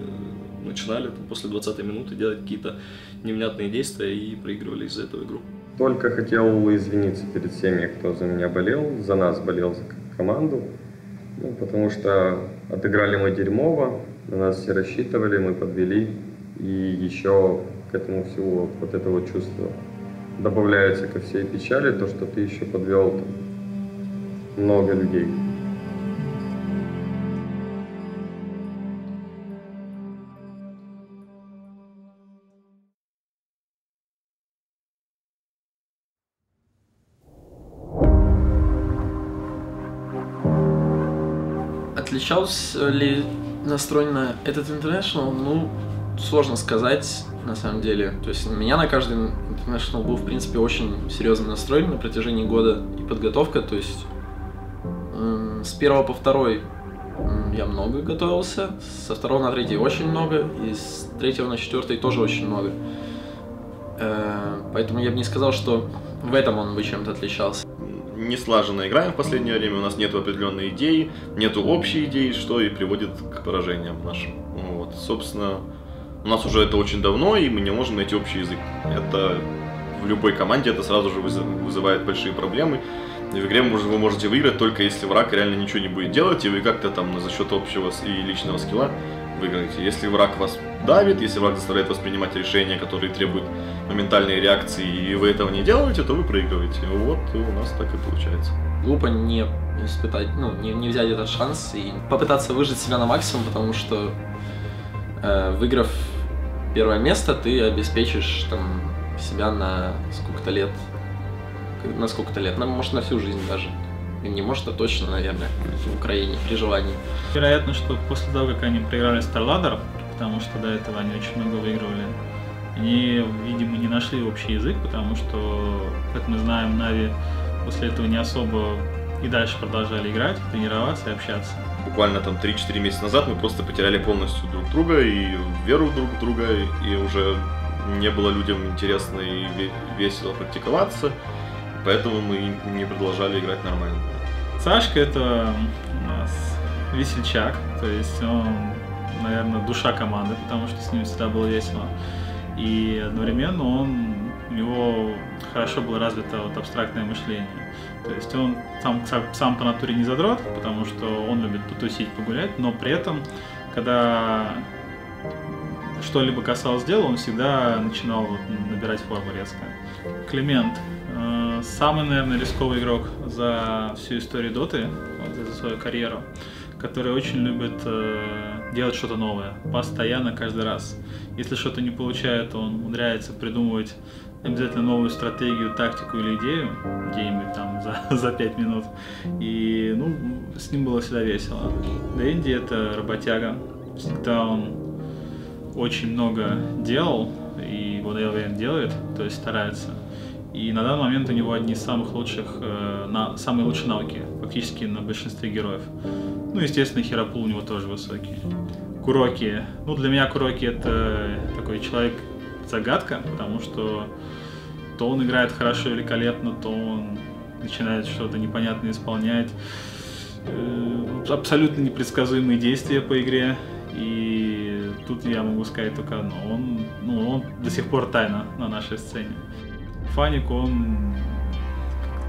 Speaker 6: начинали там, после 20-й минуты делать какие-то невнятные действия и проигрывали из-за этого игру.
Speaker 13: Только хотел извиниться перед всеми, кто за меня болел, за нас болел, за команду, ну, потому что отыграли мы дерьмово, на нас все рассчитывали, мы подвели, и еще к этому всего вот это вот чувство добавляется ко всей печали, то, что ты еще подвел там много людей.
Speaker 17: Отличался ли настрой на этот International? Ну, сложно сказать, на самом деле. То есть у меня на каждый International был, в принципе, очень серьезный настрой на протяжении года и подготовка. То есть с 1 по 2 я много готовился, со 2 на 3 очень много, и с 3 на 4 тоже очень много. Поэтому я бы не сказал, что в этом он бы чем-то отличался.
Speaker 18: Не слаженно играем в последнее время, у нас нет определенной идеи, нету общей идеи, что и приводит к поражениям нашим. Вот, собственно, у нас уже это очень давно, и мы не можем найти общий язык. Это в любой команде это сразу же вызывает большие проблемы. И в игре вы можете выиграть только если враг реально ничего не будет делать, и вы как-то там за счет общего и личного скилла выиграете. Если враг вас давит, если враг заставляет вас принимать решения, которые требуют моментальной реакции, и вы этого не делаете, то вы проигрываете. Вот у нас так и получается.
Speaker 17: Глупо не испытать, ну, не взять этот шанс и попытаться выжать себя на максимум, потому что выиграв первое место, ты обеспечишь там себя на сколько-то лет. Может, на всю жизнь даже. И не может, а точно, наверное, в Украине, при желании.
Speaker 19: Вероятно, что после того, как они проиграли StarLadder, потому что до этого они очень много выигрывали, они, видимо, не нашли общий язык, потому что, как мы знаем, Нави после этого не особо и дальше продолжали играть, тренироваться и общаться.
Speaker 18: Буквально там 3-4 месяца назад мы просто потеряли полностью друг друга и веру друг в друга, и уже не было людям интересно и весело практиковаться, поэтому мы не продолжали играть нормально.
Speaker 19: Сашка — это у нас весельчак, то есть он, наверное, душа команды, потому что с ним всегда было весело. И одновременно у него хорошо было развито вот абстрактное мышление. То есть он сам по натуре не задрот, потому что он любит потусить, погулять, но при этом, когда что-либо касалось дела, он всегда начинал набирать форму резко. Климент — самый, наверное, рисковый игрок за всю историю Доты, за свою карьеру, который очень любит делать что-то новое, постоянно, каждый раз. Если что-то не получается, он умудряется придумывать обязательно новую стратегию, тактику или идею, где-нибудь там за 5 минут. И, ну, с ним было всегда весело. Дэнди — это работяга. Всегда он очень много делал, и вот я уверен, делает, то есть старается. И на данный момент у него одни из самых лучших, самые лучшие навыки, фактически на большинстве героев. Ну, естественно, херопул у него тоже высокий. Куроки. Ну, для меня Куроки — это такой человек-загадка, потому что то он играет хорошо, великолепно, то он начинает что-то непонятное исполнять. Абсолютно непредсказуемые действия по игре. И тут я могу сказать только одно. Он до сих пор тайна на нашей сцене. Фаник, он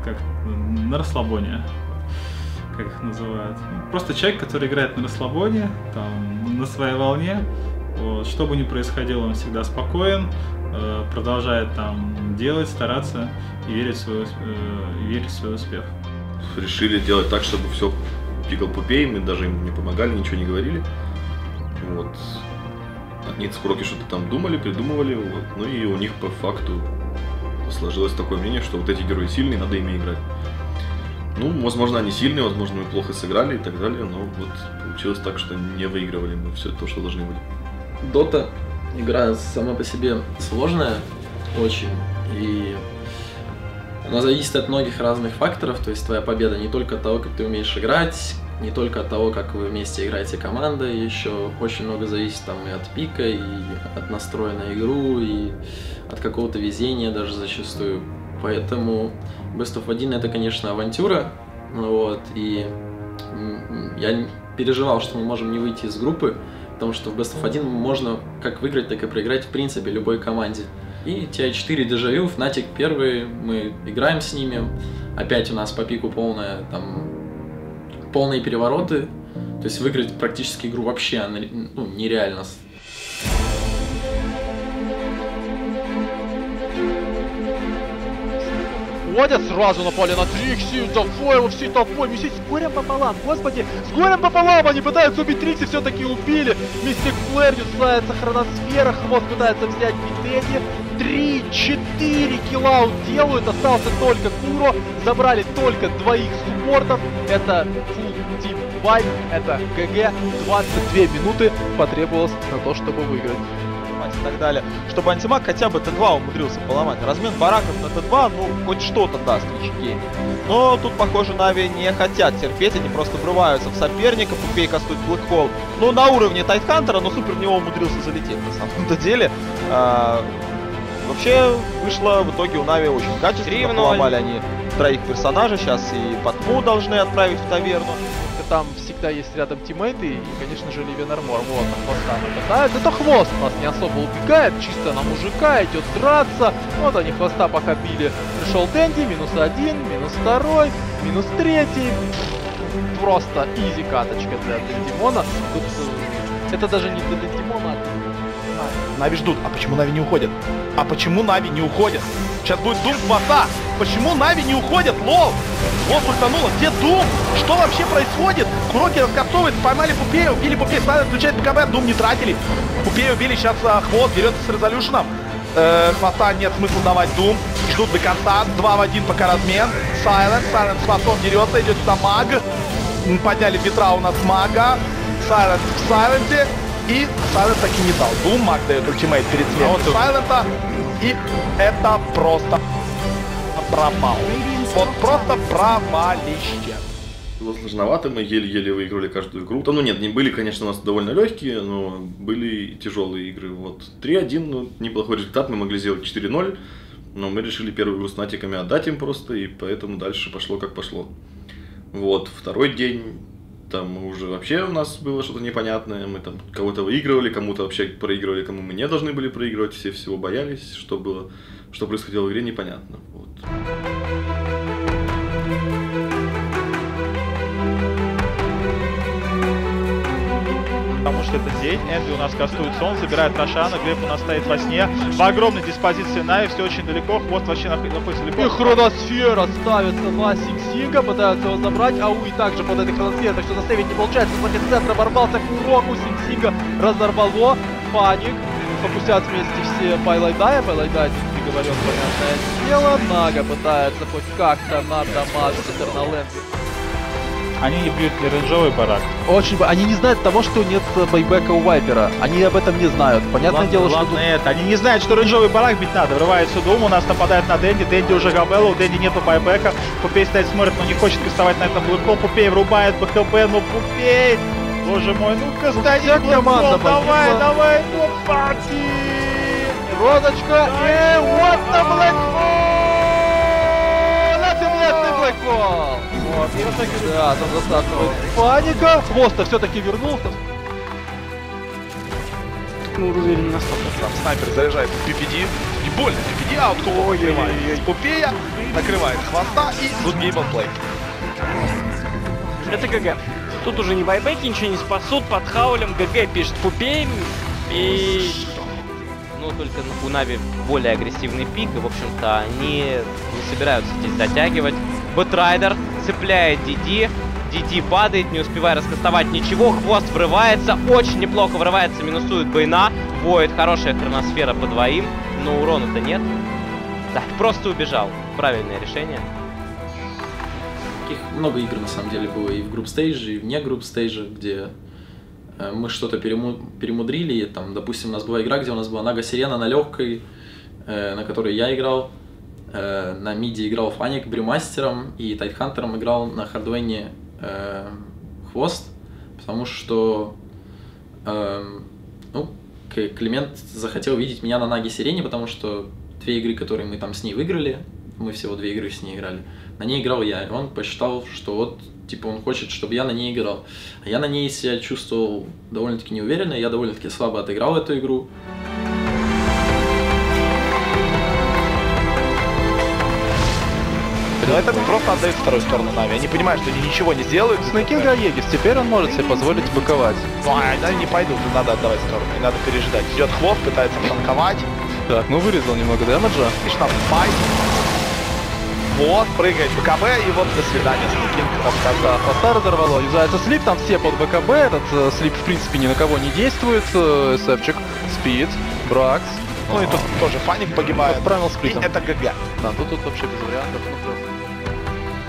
Speaker 19: как на расслабоне, как их называют. Просто человек, который играет на расслабоне, там, на своей волне. Вот. Что бы ни происходило, он всегда спокоен, продолжает там делать, стараться и верить в свой успех.
Speaker 18: Решили делать так, чтобы все пикал пупей, мы даже им не помогали, ничего не говорили. Вот. Они Куроки что-то там думали, придумывали, вот. Ну и у них по факту сложилось такое мнение, что вот эти герои сильные, надо ими играть. Ну, возможно, они сильные, возможно, мы плохо сыграли и так далее, но вот получилось так, что не выигрывали мы все то, что должны были.
Speaker 17: Дота игра сама по себе сложная очень, и она зависит от многих разных факторов, то есть твоя победа не только от того, как ты умеешь играть, не только от того, как вы вместе играете командой, еще очень много зависит там и от пика, и от настроя на игру, и от какого-то везения даже зачастую. Поэтому Best of 1 это, конечно, авантюра, вот, и я переживал, что мы можем не выйти из группы, потому что в Best of 1 можно как выиграть, так и проиграть в принципе любой команде. И TI4 Дежавю, Fnatic первые, мы играем с ними, опять у нас по пику полные перевороты, то есть выиграть практически игру вообще нереально.
Speaker 16: Уходят сразу на поле на Трикси, Дафоева всей толпой, Мистик с горем пополам, господи, с горем пополам они пытаются убить Трикси, все-таки убили. Мистик Флэр, юзается хроносфера, Хвост пытается взять Митеди, 3-4 килла делают, остался только Куро, забрали только двоих суппортов, это Full Team Vibe, это ГГ, 22 минуты потребовалось на то, чтобы выиграть.
Speaker 12: И так далее, чтобы антимаг хотя бы Т2 умудрился поломать. Размен бараков на Т2, ну, хоть что-то даст в Ичигейме. Но тут, похоже, Нави не хотят терпеть, они просто врываются в соперника, Пупей кастует Блэкхолл. Ну, на уровне Тайтхантера, но Супер в него умудрился залететь, на самом-то деле. Вообще, вышло в итоге у Нави очень качественно, поломали они троих персонажей, сейчас и Патму должны отправить в таверну.
Speaker 16: Там всегда есть рядом тиммейты и, конечно же, Ливен Армор. Вот, на Хвоста нападает. Это Хвост нас не особо убегает, чисто на мужика, идет драться. Вот они Хвоста пока били. Пришел Дэнди, минус 1, минус 2, минус 3. Просто изи каточка для Дэндимона. Тут это даже не для Дэндимона, а
Speaker 15: Нави ждут. А почему Нави не уходят? А почему Нави не уходят? Сейчас будет Дум Хвоста. Почему Нави не уходят? Лол! Вот ультануло. Где Дум? Что вообще происходит? Куроки раскастовывают, поймали Пупея, убили Пупея, ставят, включает ПКБ, Дум не тратили. Пупея убили, сейчас Хвост берется с резолюшеном. Хвоста нет смысла давать Дум. Ждут до конца. 2 в 1 пока размен. Сайленс с Хвостом дерется, идет сюда Маг. Подняли ветра у нас Мага. Сайленс в Сайленте. И Сайленс таки не дал. Дум, Маг дает ультимейт перед смертью Сайленса. И это просто провал. Вот просто провалище.
Speaker 18: Было сложновато, мы еле-еле выигрывали каждую игру. Там, ну нет, не были, конечно, у нас довольно легкие, но были тяжелые игры. Вот 3-1, ну, неплохой результат, мы могли сделать 4-0, но мы решили первую игру с Натиками отдать им просто, и поэтому дальше пошло как пошло. Вот, второй день, там уже вообще у нас было что-то непонятное, мы там кого-то выигрывали, кому-то вообще проигрывали, кому мы не должны были проигрывать, все всего боялись, что происходило в игре, непонятно. Вот.
Speaker 15: Потому что это день, Энди у нас кастуется, он забирает Рошана, Глеб у нас стоит во сне. В огромной диспозиции Нави, все очень далеко, Хвост вообще находится далеко.
Speaker 16: И хроносфера ставится на Синг-Синга, пытаются его забрать, Ауи также под этой хроносферой, так что заставить не получается. Смотрит центра, ворвался Куроку, Синг-Синга разорвало, Паник. Попустят вместе все Байлайдая, Байлайдай приговорен, понятное дело. Нага пытается хоть как-то надамажить Этерналенд.
Speaker 15: Они не бьют рейнджовый барак.
Speaker 16: Очень, они не знают того, что нет байбека у Вайпера. Они об этом не знают. Понятное дело, что...
Speaker 15: это. Они не знают, что рейнджовый барак бить надо. Врывается Дум, у нас нападает на Дэнди. Дэнди уже габелла, у Дэнди нету байбека. Пупей стоит, смотрит, но не хочет кастовать на этом блэкхолл. Пупей врубает БКБ, но Пупей... Боже мой, ну-ка, стань, давай, ну, парти!
Speaker 16: Розочка, и вот на блэкхолл! Ответный блэкхолл! Вот, да, там засасывает Паника. Хвост-то все-таки вернулся.
Speaker 15: Мы уверены на 100%.
Speaker 5: Снайпер заряжает PPD. И больно PPD, аутхол накрывает Пупея, накрывает Хвоста и good game on play.
Speaker 9: Это ГГ. Тут уже не байбеки ничего не спасут, под хаулем ГГ пишет Пупей и...
Speaker 14: Ну, только у Нави более агрессивный пик, и, в общем-то, они не собираются здесь затягивать. Бэтрайдер цепляет Диди, Диди падает, не успевая раскастовать ничего, Хвост врывается, очень неплохо врывается, минусует Бэйна, Void, хорошая хроносфера по двоим, но урона-то нет. Да, просто убежал. Правильное решение.
Speaker 17: Таких много игр на самом деле было и в групп-стейже, и вне групп-стейжа, где мы что-то перемудрили. Там, допустим, у нас была игра, где у нас была Нага Сирена на легкой, на которой я играл. На миде играл Фаник брюмастером, и Тайтхантером играл на хардвене Хвост, потому что Климент захотел видеть меня на Наге Сирене, потому что 2 игры, которые мы там с ней выиграли, мы всего 2 игры с ней играли, на ней играл я, и он посчитал, что вот, типа, он хочет, чтобы я на ней играл. А я на ней себя чувствовал довольно-таки неуверенно, я довольно-таки слабо отыграл эту игру.
Speaker 15: Это просто отдают вторую сторону Нави. Они понимают, что они ничего не сделают.
Speaker 16: Снэкинга Аегис, теперь он может себе позволить быковать.
Speaker 15: Ну, они не пойдут, надо отдавать сторону, не надо пережидать. Идет Хвост, пытается танковать.
Speaker 16: Так, ну вырезал немного дэмэджа.
Speaker 15: И штаб файт. Вот, прыгает БКБ, и вот до свидания, Снэкинг.
Speaker 16: Да, Фаста разорвало, юзается слип, там все под БКБ, этот слип в принципе ни на кого не действует. СФчик, Спид, Бракс.
Speaker 15: Ну и тут тоже Фаник погибает.
Speaker 16: Отправил сплитом.
Speaker 15: И это ГГ.
Speaker 16: Да, тут вообще без вариантов.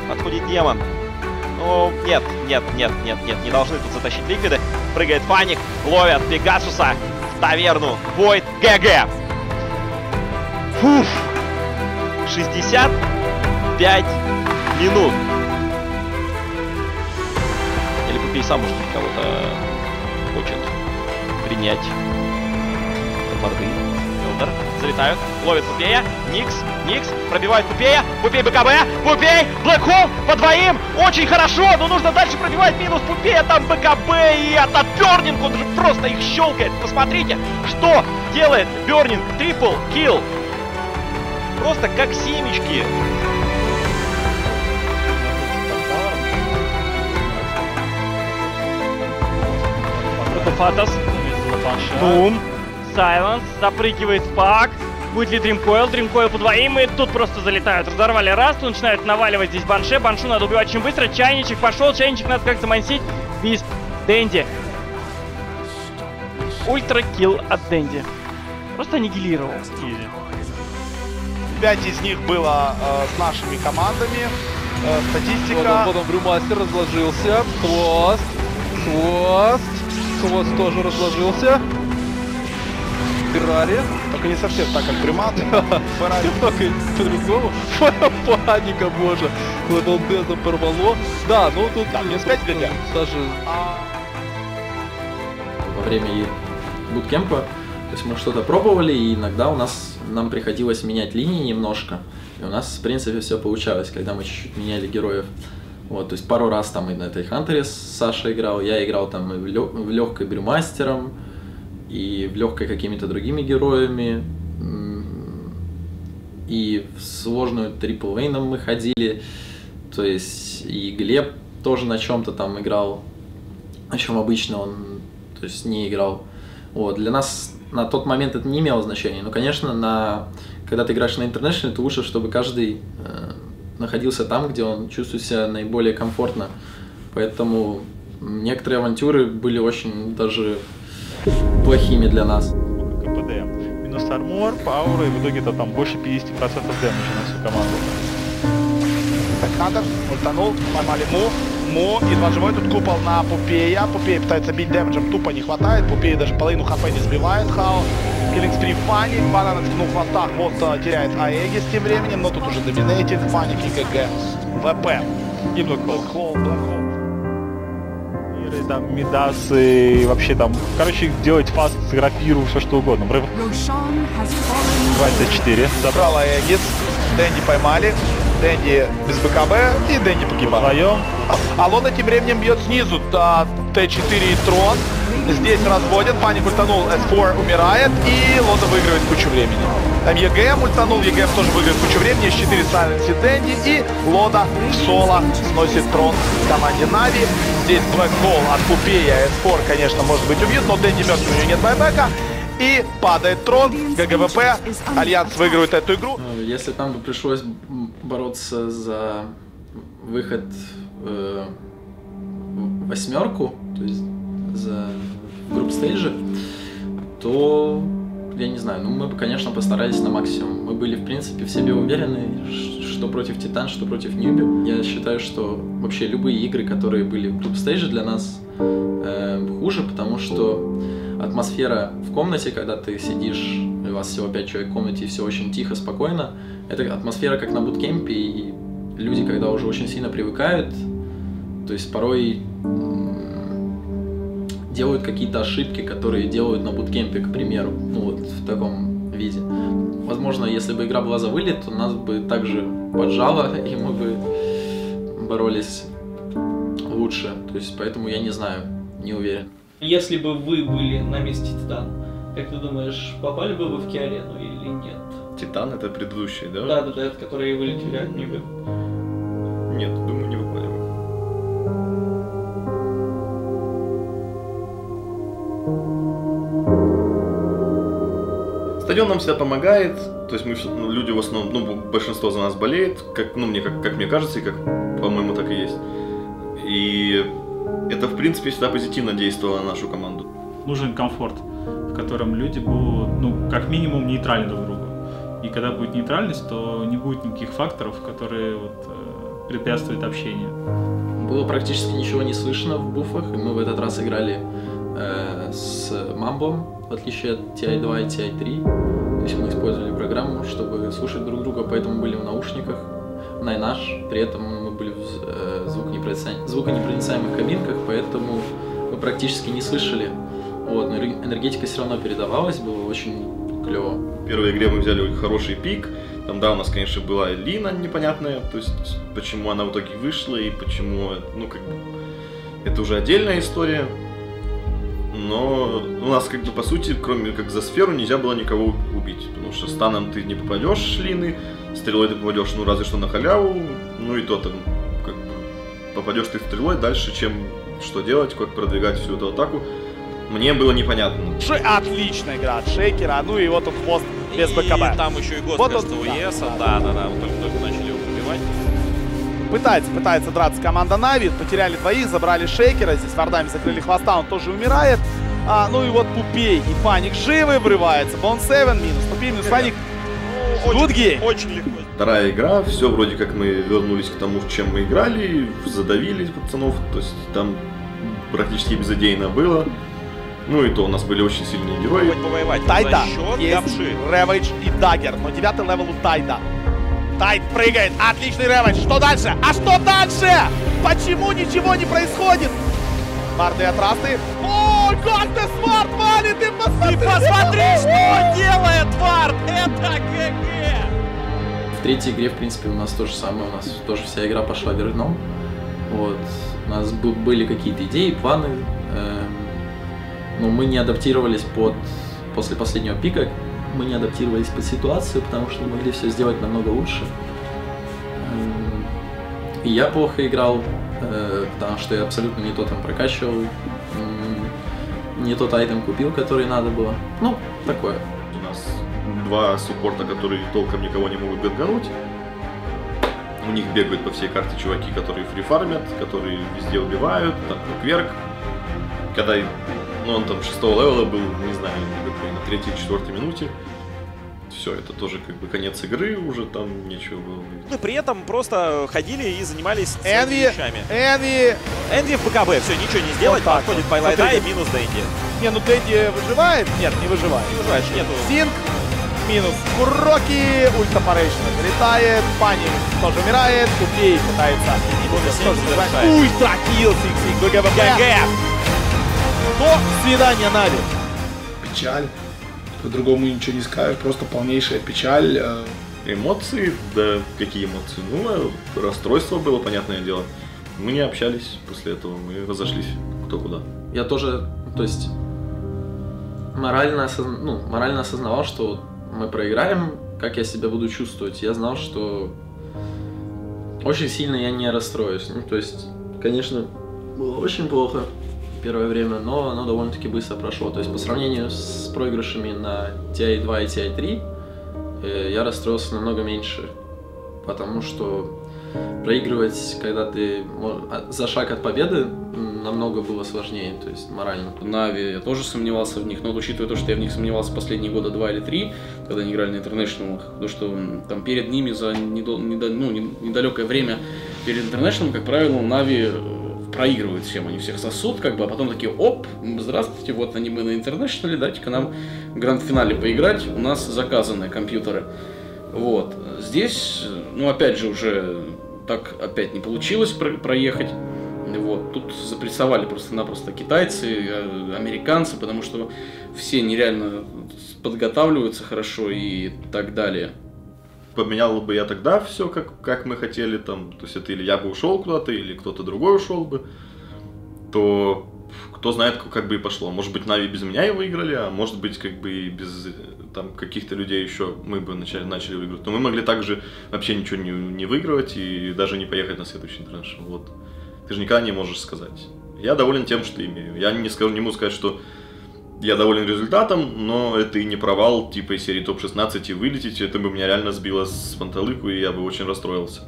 Speaker 14: Подходит демон. Ну, нет, не должны тут затащить ликвиды. Прыгает Фаник, ловят Пегасуса в таверну. Войд, ГГ. Фуф. 65 минут. Или Пупей сам, может, кого-то хочет принять. Борды. Залетают, ловит Пупея, Никс, пробивает Пупея, Пупей БКБ, Пупей, Блэкхолл по двоим, очень хорошо, но нужно дальше пробивать минус Пупея, там БКБ и это Бёрнинг, он же просто их щелкает, посмотрите, что делает Бёрнинг, трипл килл, просто как семечки.
Speaker 9: Это Фатас, Бум. Сайленс, запрыгивает Пак. Будет ли Дримкойл? Дримкойл по двоим, и тут просто залетают. Разорвали Расту, начинают наваливать здесь Банше. Баншу надо убивать очень быстро. Чайничек пошел, Чайничек надо как-то замансить. Бист, Дэнди. Ультра-килл от Дэнди. Просто аннигилировал.
Speaker 15: 5 из них было с нашими командами. Статистика.
Speaker 16: Вот он, Брюмастер разложился. Хвост тоже разложился. Феррари.
Speaker 15: Только не совсем так, как Брюмастер. Феррари.
Speaker 16: Только по-другому. Паника, боже. Левелдезом порвало. Да, ну тут...
Speaker 15: Да, не спать ГГ.
Speaker 16: Даже...
Speaker 17: Во время буткемпа, то есть мы что-то пробовали, и иногда нам приходилось менять линии немножко. И у нас, в принципе, все получалось, когда мы чуть-чуть меняли героев. Вот, то есть пару раз там и на этой Хантере с Сашей играл, я играл там и в легкой Брюмастером, и в легкой какими-то другими героями, и в сложную Трипл Вейном мы ходили, то есть и Глеб тоже на чем-то там играл, о чем обычно он, то есть, не играл. Вот, для нас на тот момент это не имело значения, но, конечно, когда ты играешь на International, то лучше, чтобы каждый находился там, где он чувствует себя наиболее комфортно, поэтому некоторые авантюры были очень даже плохими для нас.
Speaker 16: КПД. Минус армор, пауэр, и в итоге это там больше 50% дэмэджа на всю команду.
Speaker 15: Хантер ультанул, поймали Му, едва живой, тут купол на Пупея. Пупей пытается бить дэмэджем, тупо не хватает. Пупей даже половину хп не сбивает. Хао. Киллинг спри Фаник, Банан откинул хвоста, хвост теряет Аегис тем временем, но тут уже доминейтинг, Фаник и ГГ, ВП. И Блэкхолл.
Speaker 16: Там Мидас и вообще там, короче, делать фаст, рапиру, все что угодно. 24.
Speaker 15: Забрал Аегис, Дэнди поймали, Дэнди без БКБ и Дэнди погибает. А Лода тем временем бьет снизу, Т4 и Трон. Здесь разводят, Фаник ультанул, S4 умирает и Лода выигрывает кучу времени. Там ЕГМ ультанул, ЕГМ тоже выиграет кучу времени, S4 сайленсит Дэнди и Лода в соло сносит Трон в команде Нави. Здесь Блэкхолл от Пупея, S4, конечно, может быть убьют, но Дэнди мертв, у него нет байбека. И падает Трон, ГГВП, Альянс выигрывает эту игру.
Speaker 17: Если там бы пришлось бороться за выход в восьмерку, то есть за групп-стейджи, то, я не знаю, мы бы, конечно, постарались на максимум. Мы были, в принципе, в себе уверены, что против Титан, что против Ньюби. Я считаю, что вообще любые игры, которые были в групп-стейдже для нас, хуже, потому что атмосфера в комнате, когда ты сидишь, у вас всего 5 человек в комнате, и все очень тихо, спокойно, это атмосфера как на буткемпе, и люди, когда уже очень сильно привыкают, то есть порой делают какие-то ошибки, которые делают на буткемпе, к примеру, ну вот в таком виде. Возможно, если бы игра была за вылет, то нас бы также поджало, и мы бы боролись лучше. То есть, поэтому я не знаю, не уверен.
Speaker 20: Если бы вы были на месте Титан, как ты думаешь, попали бы вы в Ки-арену или нет?
Speaker 18: Титан это предыдущий, да?
Speaker 20: Да, это которые вылетели от Нивы.
Speaker 18: Нет, думаю, не попали бы. Стадион нам всегда помогает, то есть мы люди в основном, ну, большинство за нас болеет, как мне кажется, и как, по-моему, так и есть. И это, в принципе, всегда позитивно действовало на нашу команду.
Speaker 19: Нужен комфорт, в котором люди будут, ну, как минимум, нейтральны друг к другу. И когда будет нейтральность, то не будет никаких факторов, которые вот, препятствуют общению.
Speaker 17: Было практически ничего не слышно в буфах, и мы в этот раз играли с Мамбом, в отличие от TI2 и TI3. То есть мы использовали программу, чтобы слушать друг друга, поэтому были в наушниках, Найнаш, при этом мы были в звуконепроницаемых кабинках, поэтому мы практически не слышали. Вот, но энергетика все равно передавалась, было очень клево.
Speaker 18: В первой игре мы взяли хороший пик, там, да, у нас, конечно, была Лина непонятная, то есть почему она в итоге вышла и почему, ну, как бы, это уже отдельная история. Но у нас, как бы, по сути, кроме как за сферу, нельзя было никого убить, потому что станом ты не попадешь в шлины, стрелой ты попадешь, ну, разве что на халяву, ну и то там, как бы, попадешь ты стрелой, дальше чем что делать, как продвигать всю эту атаку, мне было непонятно.
Speaker 15: Отличная игра от Шейкера, ну и вот он хвост без БКБ.
Speaker 7: И там еще и
Speaker 15: вот
Speaker 7: Гост у ЕСа, да, вот только начали его убивать.
Speaker 15: Пытается драться команда Нави, потеряли двоих, забрали Шейкера, здесь вардами закрыли хвоста, он тоже умирает. Ну и вот Пупей и Паник живы, врывается, Бон 7 минус, Пупей минус Паник.
Speaker 7: Очень легко.
Speaker 18: Вторая игра, все вроде как мы вернулись к тому, чем мы играли, задавили пацанов, то есть там практически безыдейно было. Ну и то у нас были очень сильные герои.
Speaker 15: Тайда, есть Рэвидж и Даггер, но 9-й левел у Тайда. Тайд прыгает, отличный Рэвидж, что дальше? А что дальше? Почему ничего не происходит? Марды от Расты. Ой, как ты смарт валит, ты посмотри!
Speaker 7: Ты посмотри, что он делает, Вард! Это ГГ!
Speaker 17: В третьей игре, в принципе, у нас то же самое, у нас тоже вся игра пошла вверх дном. Вот. У нас были какие-то идеи, планы, но мы не адаптировались после последнего пика, мы не адаптировались под ситуацию, потому что могли все сделать намного лучше. И я плохо играл, потому что я абсолютно не то там прокачивал, не тот айтем купил, который надо было. Ну, такое.
Speaker 18: У нас два суппорта, которые толком никого не могут гангануть. У них бегают по всей карте чуваки, которые фрифармят, которые везде убивают, там Кверк. Когда он там 6-го левела был, не знаю, на 3-4 минуте. Все, это тоже как бы конец игры, уже там нечего было.
Speaker 7: Мы при этом просто ходили и занимались
Speaker 15: Энви
Speaker 7: вещами. Энви в БКБ, все, ничего не сделать, вот подходит Байлайда и минус Дэнди.
Speaker 15: Не, ну Дэнди выживает? Нет, не выживает.
Speaker 7: Не выживает, нету.
Speaker 15: Синк, минус Куроки, ультапарейшн залетает, Пани тоже умирает, Купей пытается. Ультра-килл, Сиксик, ГГ. До свидания, Нави.
Speaker 5: Печаль. По-другому ничего не скажешь, просто полнейшая печаль.
Speaker 18: Эмоции? Да какие эмоции? Ну, расстройство было, понятное дело. Мы не общались после этого, мы разошлись кто куда.
Speaker 17: Я тоже, то есть, морально осознавал, что мы проиграем, как я себя буду чувствовать. Я знал, что очень сильно я не расстроюсь. Ну, то есть, конечно, было очень плохо первое время, но оно довольно-таки быстро прошло. То есть по сравнению с проигрышами на TI2 и TI3 я расстроился намного меньше, потому что проигрывать, когда ты за шаг от победы, намного было сложнее, то есть морально.
Speaker 3: Нави, я тоже сомневался в них, но учитывая то, что я в них сомневался последние года 2 или 3, когда они играли на интернешнлах, потому что там перед ними за недалекое время перед интернешнлом, как правило, Нави проигрывают всем, они всех сосут, как бы, а потом такие, оп, здравствуйте, вот они мы на Интернешнале, дайте-ка нам в гранд-финале поиграть, у нас заказаны компьютеры. Вот. Здесь, ну, опять же, уже так опять не получилось проехать. Вот. Тут запрессовали просто-напросто китайцы, американцы, потому что все нереально подготавливаются хорошо и так далее.
Speaker 18: Поменял бы я тогда все, как мы хотели, там, то есть это или я бы ушел куда-то, или кто-то другой ушел бы, то кто знает, как бы и пошло. Может быть, Нави без меня и выиграли, а может быть, как бы и без там каких-то людей еще мы бы начали выигрывать. Но мы могли также вообще ничего не выигрывать и даже не поехать на следующий интернешнл. Вот. Ты же никогда не можешь сказать. Я доволен тем, что имею. Я не могу сказать, что я доволен результатом, но это и не провал, типа из серии топ-16 и вылететь, это бы меня реально сбило с панталыку, и я бы очень расстроился.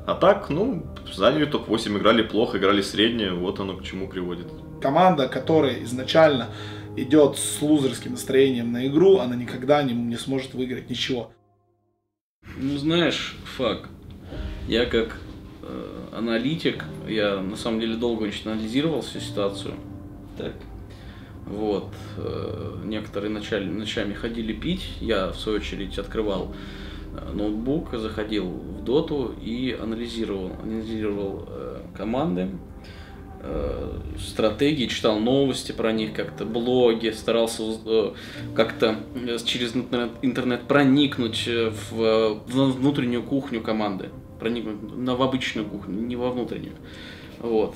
Speaker 18: А так, ну, заняли топ-8, играли плохо, играли среднее, вот оно к чему приводит.
Speaker 5: Команда, которая изначально идет с лузерским настроением на игру, она никогда не сможет выиграть ничего.
Speaker 3: Ну, знаешь, факт. Я как аналитик, я на самом деле долго очень анализировал всю ситуацию. Так. Вот. Некоторые ночами ходили пить, я в свою очередь открывал ноутбук, заходил в доту и анализировал команды, стратегии, читал новости про них, как-то блоги, старался как-то через интернет проникнуть в внутреннюю кухню команды, проникнуть в обычную кухню, не во внутреннюю. Вот,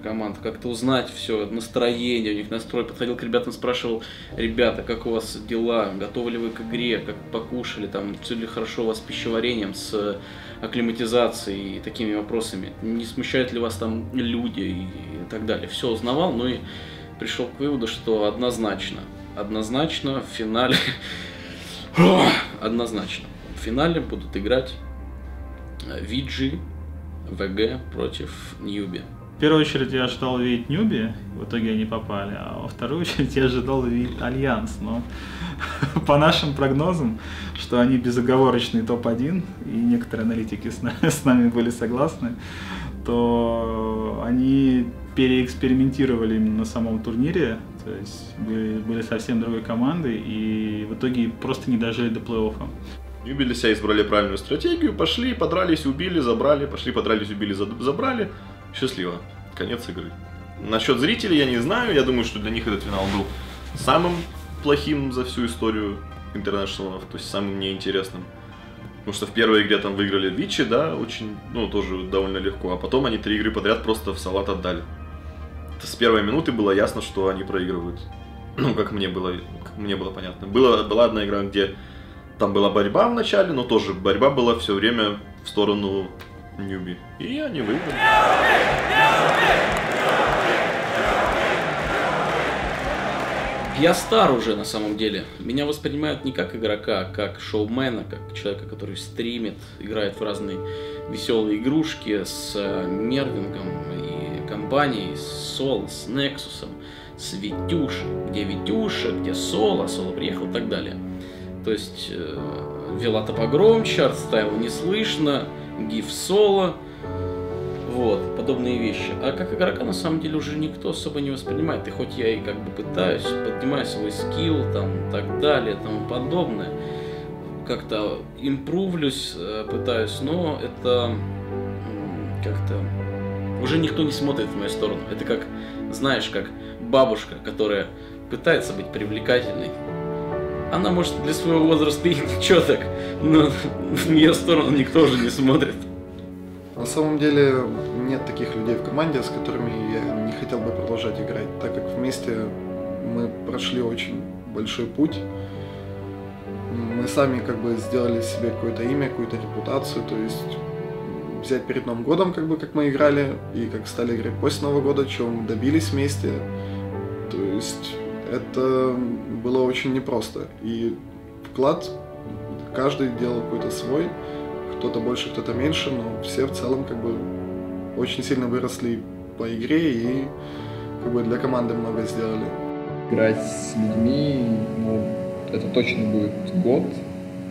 Speaker 3: команд, как-то узнать все, настроение у них, настрой. Подходил к ребятам, спрашивал: ребята, как у вас дела, готовы ли вы к игре, как покушали, там, все ли хорошо у вас с пищеварением, с акклиматизацией и такими вопросами, не смущают ли вас там люди и так далее. Все узнавал, ну и пришел к выводу, что однозначно в финале, в финале будут играть VG, ВГ против Ньюби.
Speaker 19: В первую очередь я ожидал увидеть Ньюби, в итоге они попали, а во вторую очередь я ожидал увидеть Альянс, но по нашим прогнозам, что они безоговорочный топ-1, и некоторые аналитики с нами были согласны, то они переэкспериментировали именно на самом турнире, то есть были совсем другой командой, и в итоге просто не дожили до плей-оффа.
Speaker 18: Ньюби для себя избрали правильную стратегию, пошли, подрались, убили, забрали, пошли, подрались, убили, забрали. Счастливо. Конец игры. Насчет зрителей я не знаю, я думаю, что для них этот финал был самым плохим за всю историю интернешнлов, то есть самым неинтересным. Потому что в первой игре там выиграли Вичи, да, очень, ну, тоже довольно легко, а потом они 3 игры подряд просто в салат отдали. Это с первой минуты было ясно, что они проигрывают. Ну, как мне было понятно. Была одна игра, где там была борьба в начале, но тоже борьба была все время в сторону Ньюби. И они выиграли.
Speaker 3: Я стар уже на самом деле. Меня воспринимают не как игрока, а как шоумена, как человека, который стримит, играет в разные веселые игрушки с Мервингом и компанией, с Соло, с Нексусом, с Витюшей. Где Витюша, где Соло приехал и так далее. То есть Вилата погромче, артстайла не слышно, гиф соло, вот, подобные вещи. А как игрока на самом деле уже никто особо не воспринимает. И хоть я и как бы пытаюсь, поднимаю свой скилл, там, так далее, тому подобное, как-то импровлюсь, пытаюсь, но это как-то уже никто не смотрит в мою сторону. Это как, знаешь, как бабушка, которая пытается быть привлекательной. Она, может, для своего возраста и ничего так, но в ее сторону никто уже не смотрит.
Speaker 4: На самом деле нет таких людей в команде, с которыми я не хотел бы продолжать играть, так как вместе мы прошли очень большой путь. Мы сами как бы сделали себе какое-то имя, какую-то репутацию, то есть взять перед Новым годом, как мы играли, и как стали играть после Нового года, чего мы добились вместе. То есть это было очень непросто. И вклад каждый делал какой-то свой, кто-то больше, кто-то меньше, но все в целом как бы очень сильно выросли по игре и как бы для команды много сделали.
Speaker 8: Играть с людьми, ну, это точно будет год,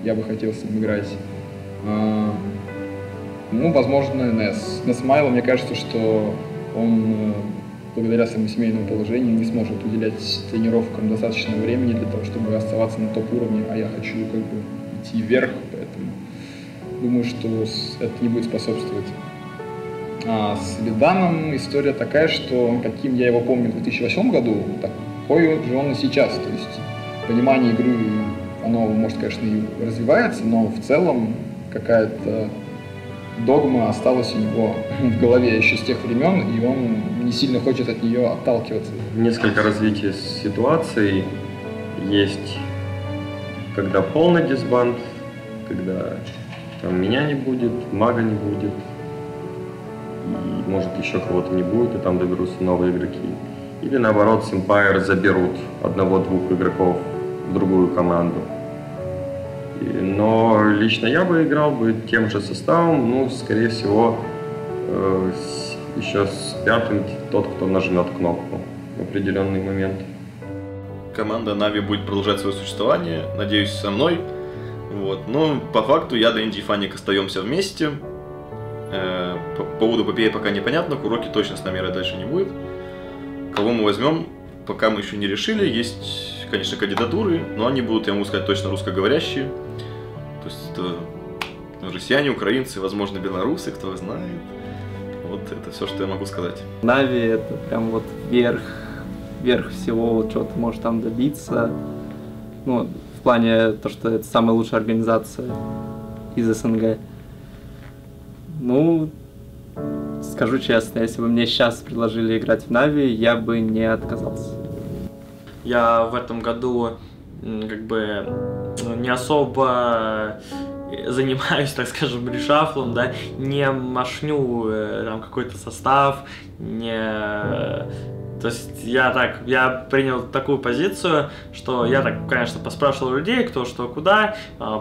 Speaker 8: я бы хотел с ним играть. Ну, возможно, Нес. На Смайла, мне кажется, что он благодаря своему семейному положению не сможет уделять тренировкам достаточно времени для того, чтобы оставаться на топ-уровне, а я хочу как бы идти вверх, поэтому думаю, что это не будет способствовать. А с Лиданом история такая, что каким я его помню в 2008 году, такой же он и сейчас. То есть понимание игры, оно, может, конечно, и развивается, но в целом какая-то догма осталась у него в голове еще с тех времен, и он не сильно хочет от нее отталкиваться.
Speaker 13: Несколько развитий ситуаций есть, когда полный дисбанд, когда там меня не будет, мага не будет, и может еще кого-то не будет, и там доберутся новые игроки. Или наоборот, Empire заберут одного-двух игроков в другую команду. Но лично я бы играл бы тем же составом, ну, скорее всего, еще с пятым тот, кто нажмет кнопку в определенный момент.
Speaker 18: Команда Na'Vi будет продолжать свое существование, надеюсь, со мной. Вот. Но по факту я да Инди и Фаник остаемся вместе. По поводу Попея пока непонятно, Куроки точно с нами дальше не будет. Кого мы возьмем, пока мы еще не решили. Есть, конечно, кандидатуры, но они будут, я могу сказать, точно русскоговорящие. То есть это россияне, украинцы, возможно, белорусы, кто знает. Вот это все, что я могу сказать.
Speaker 11: Na'Vi это прям вот верх всего, вот чего ты можешь там добиться. Ну, в плане то, что это самая лучшая организация из СНГ. Ну, скажу честно, если бы мне сейчас предложили играть в Na'Vi, я бы не отказался.
Speaker 2: Я в этом году как бы не особо занимаюсь, так скажем, решафлом, да, не машню там какой-то состав, то есть я принял такую позицию, что я так, конечно, поспрашивал людей, кто что куда,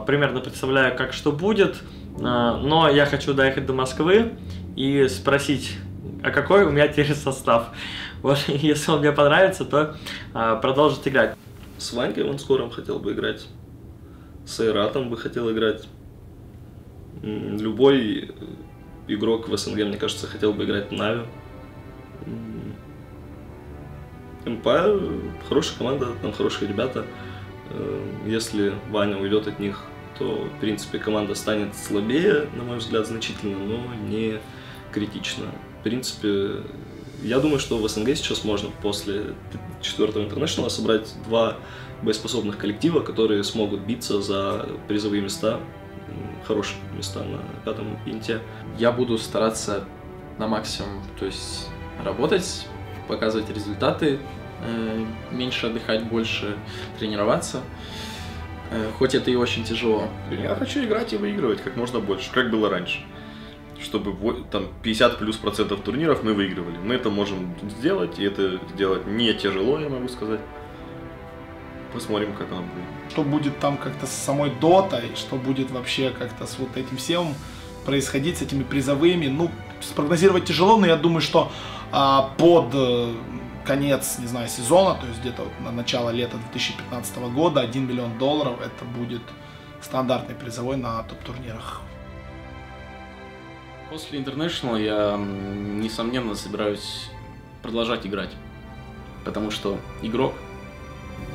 Speaker 2: примерно представляю, как что будет, но я хочу доехать до Москвы и спросить, а какой у меня теперь состав. Вот, если он мне понравится, то продолжит играть.
Speaker 6: С Ванькой Ванскором хотел бы играть, с Айратом бы хотел играть. Любой игрок в СНГ, мне кажется, хотел бы играть в Na'Vi. Empire хорошая команда, там хорошие ребята. Если Ваня уйдет от них, то, в принципе, команда станет слабее, на мой взгляд, значительно, но не критично. В принципе, я думаю, что в СНГ сейчас можно после 4-го International собрать два боеспособных коллектива, которые смогут биться за призовые места, хорошие места на 5-м пинте.
Speaker 17: Я буду стараться на максимум, то есть работать, показывать результаты, меньше отдыхать, больше тренироваться. Хоть это и очень тяжело.
Speaker 18: Я хочу играть и выигрывать как можно больше, как было раньше. Чтобы там 50+ % турниров мы выигрывали. Мы это можем сделать, и это сделать не тяжело, я могу сказать. Посмотрим, как оно будет.
Speaker 5: Что будет там как-то с самой дотой, что будет вообще как-то с вот этим всем происходить, с этими призовыми. Ну, спрогнозировать тяжело, но я думаю, что под конец, не знаю, сезона, то есть где-то вот на начало лета 2015 года, $1 миллион это будет стандартный призовой на топ-турнирах.
Speaker 3: После International я, несомненно, собираюсь продолжать играть, потому что игрок,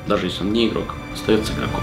Speaker 3: даже если он не игрок, остается игроком.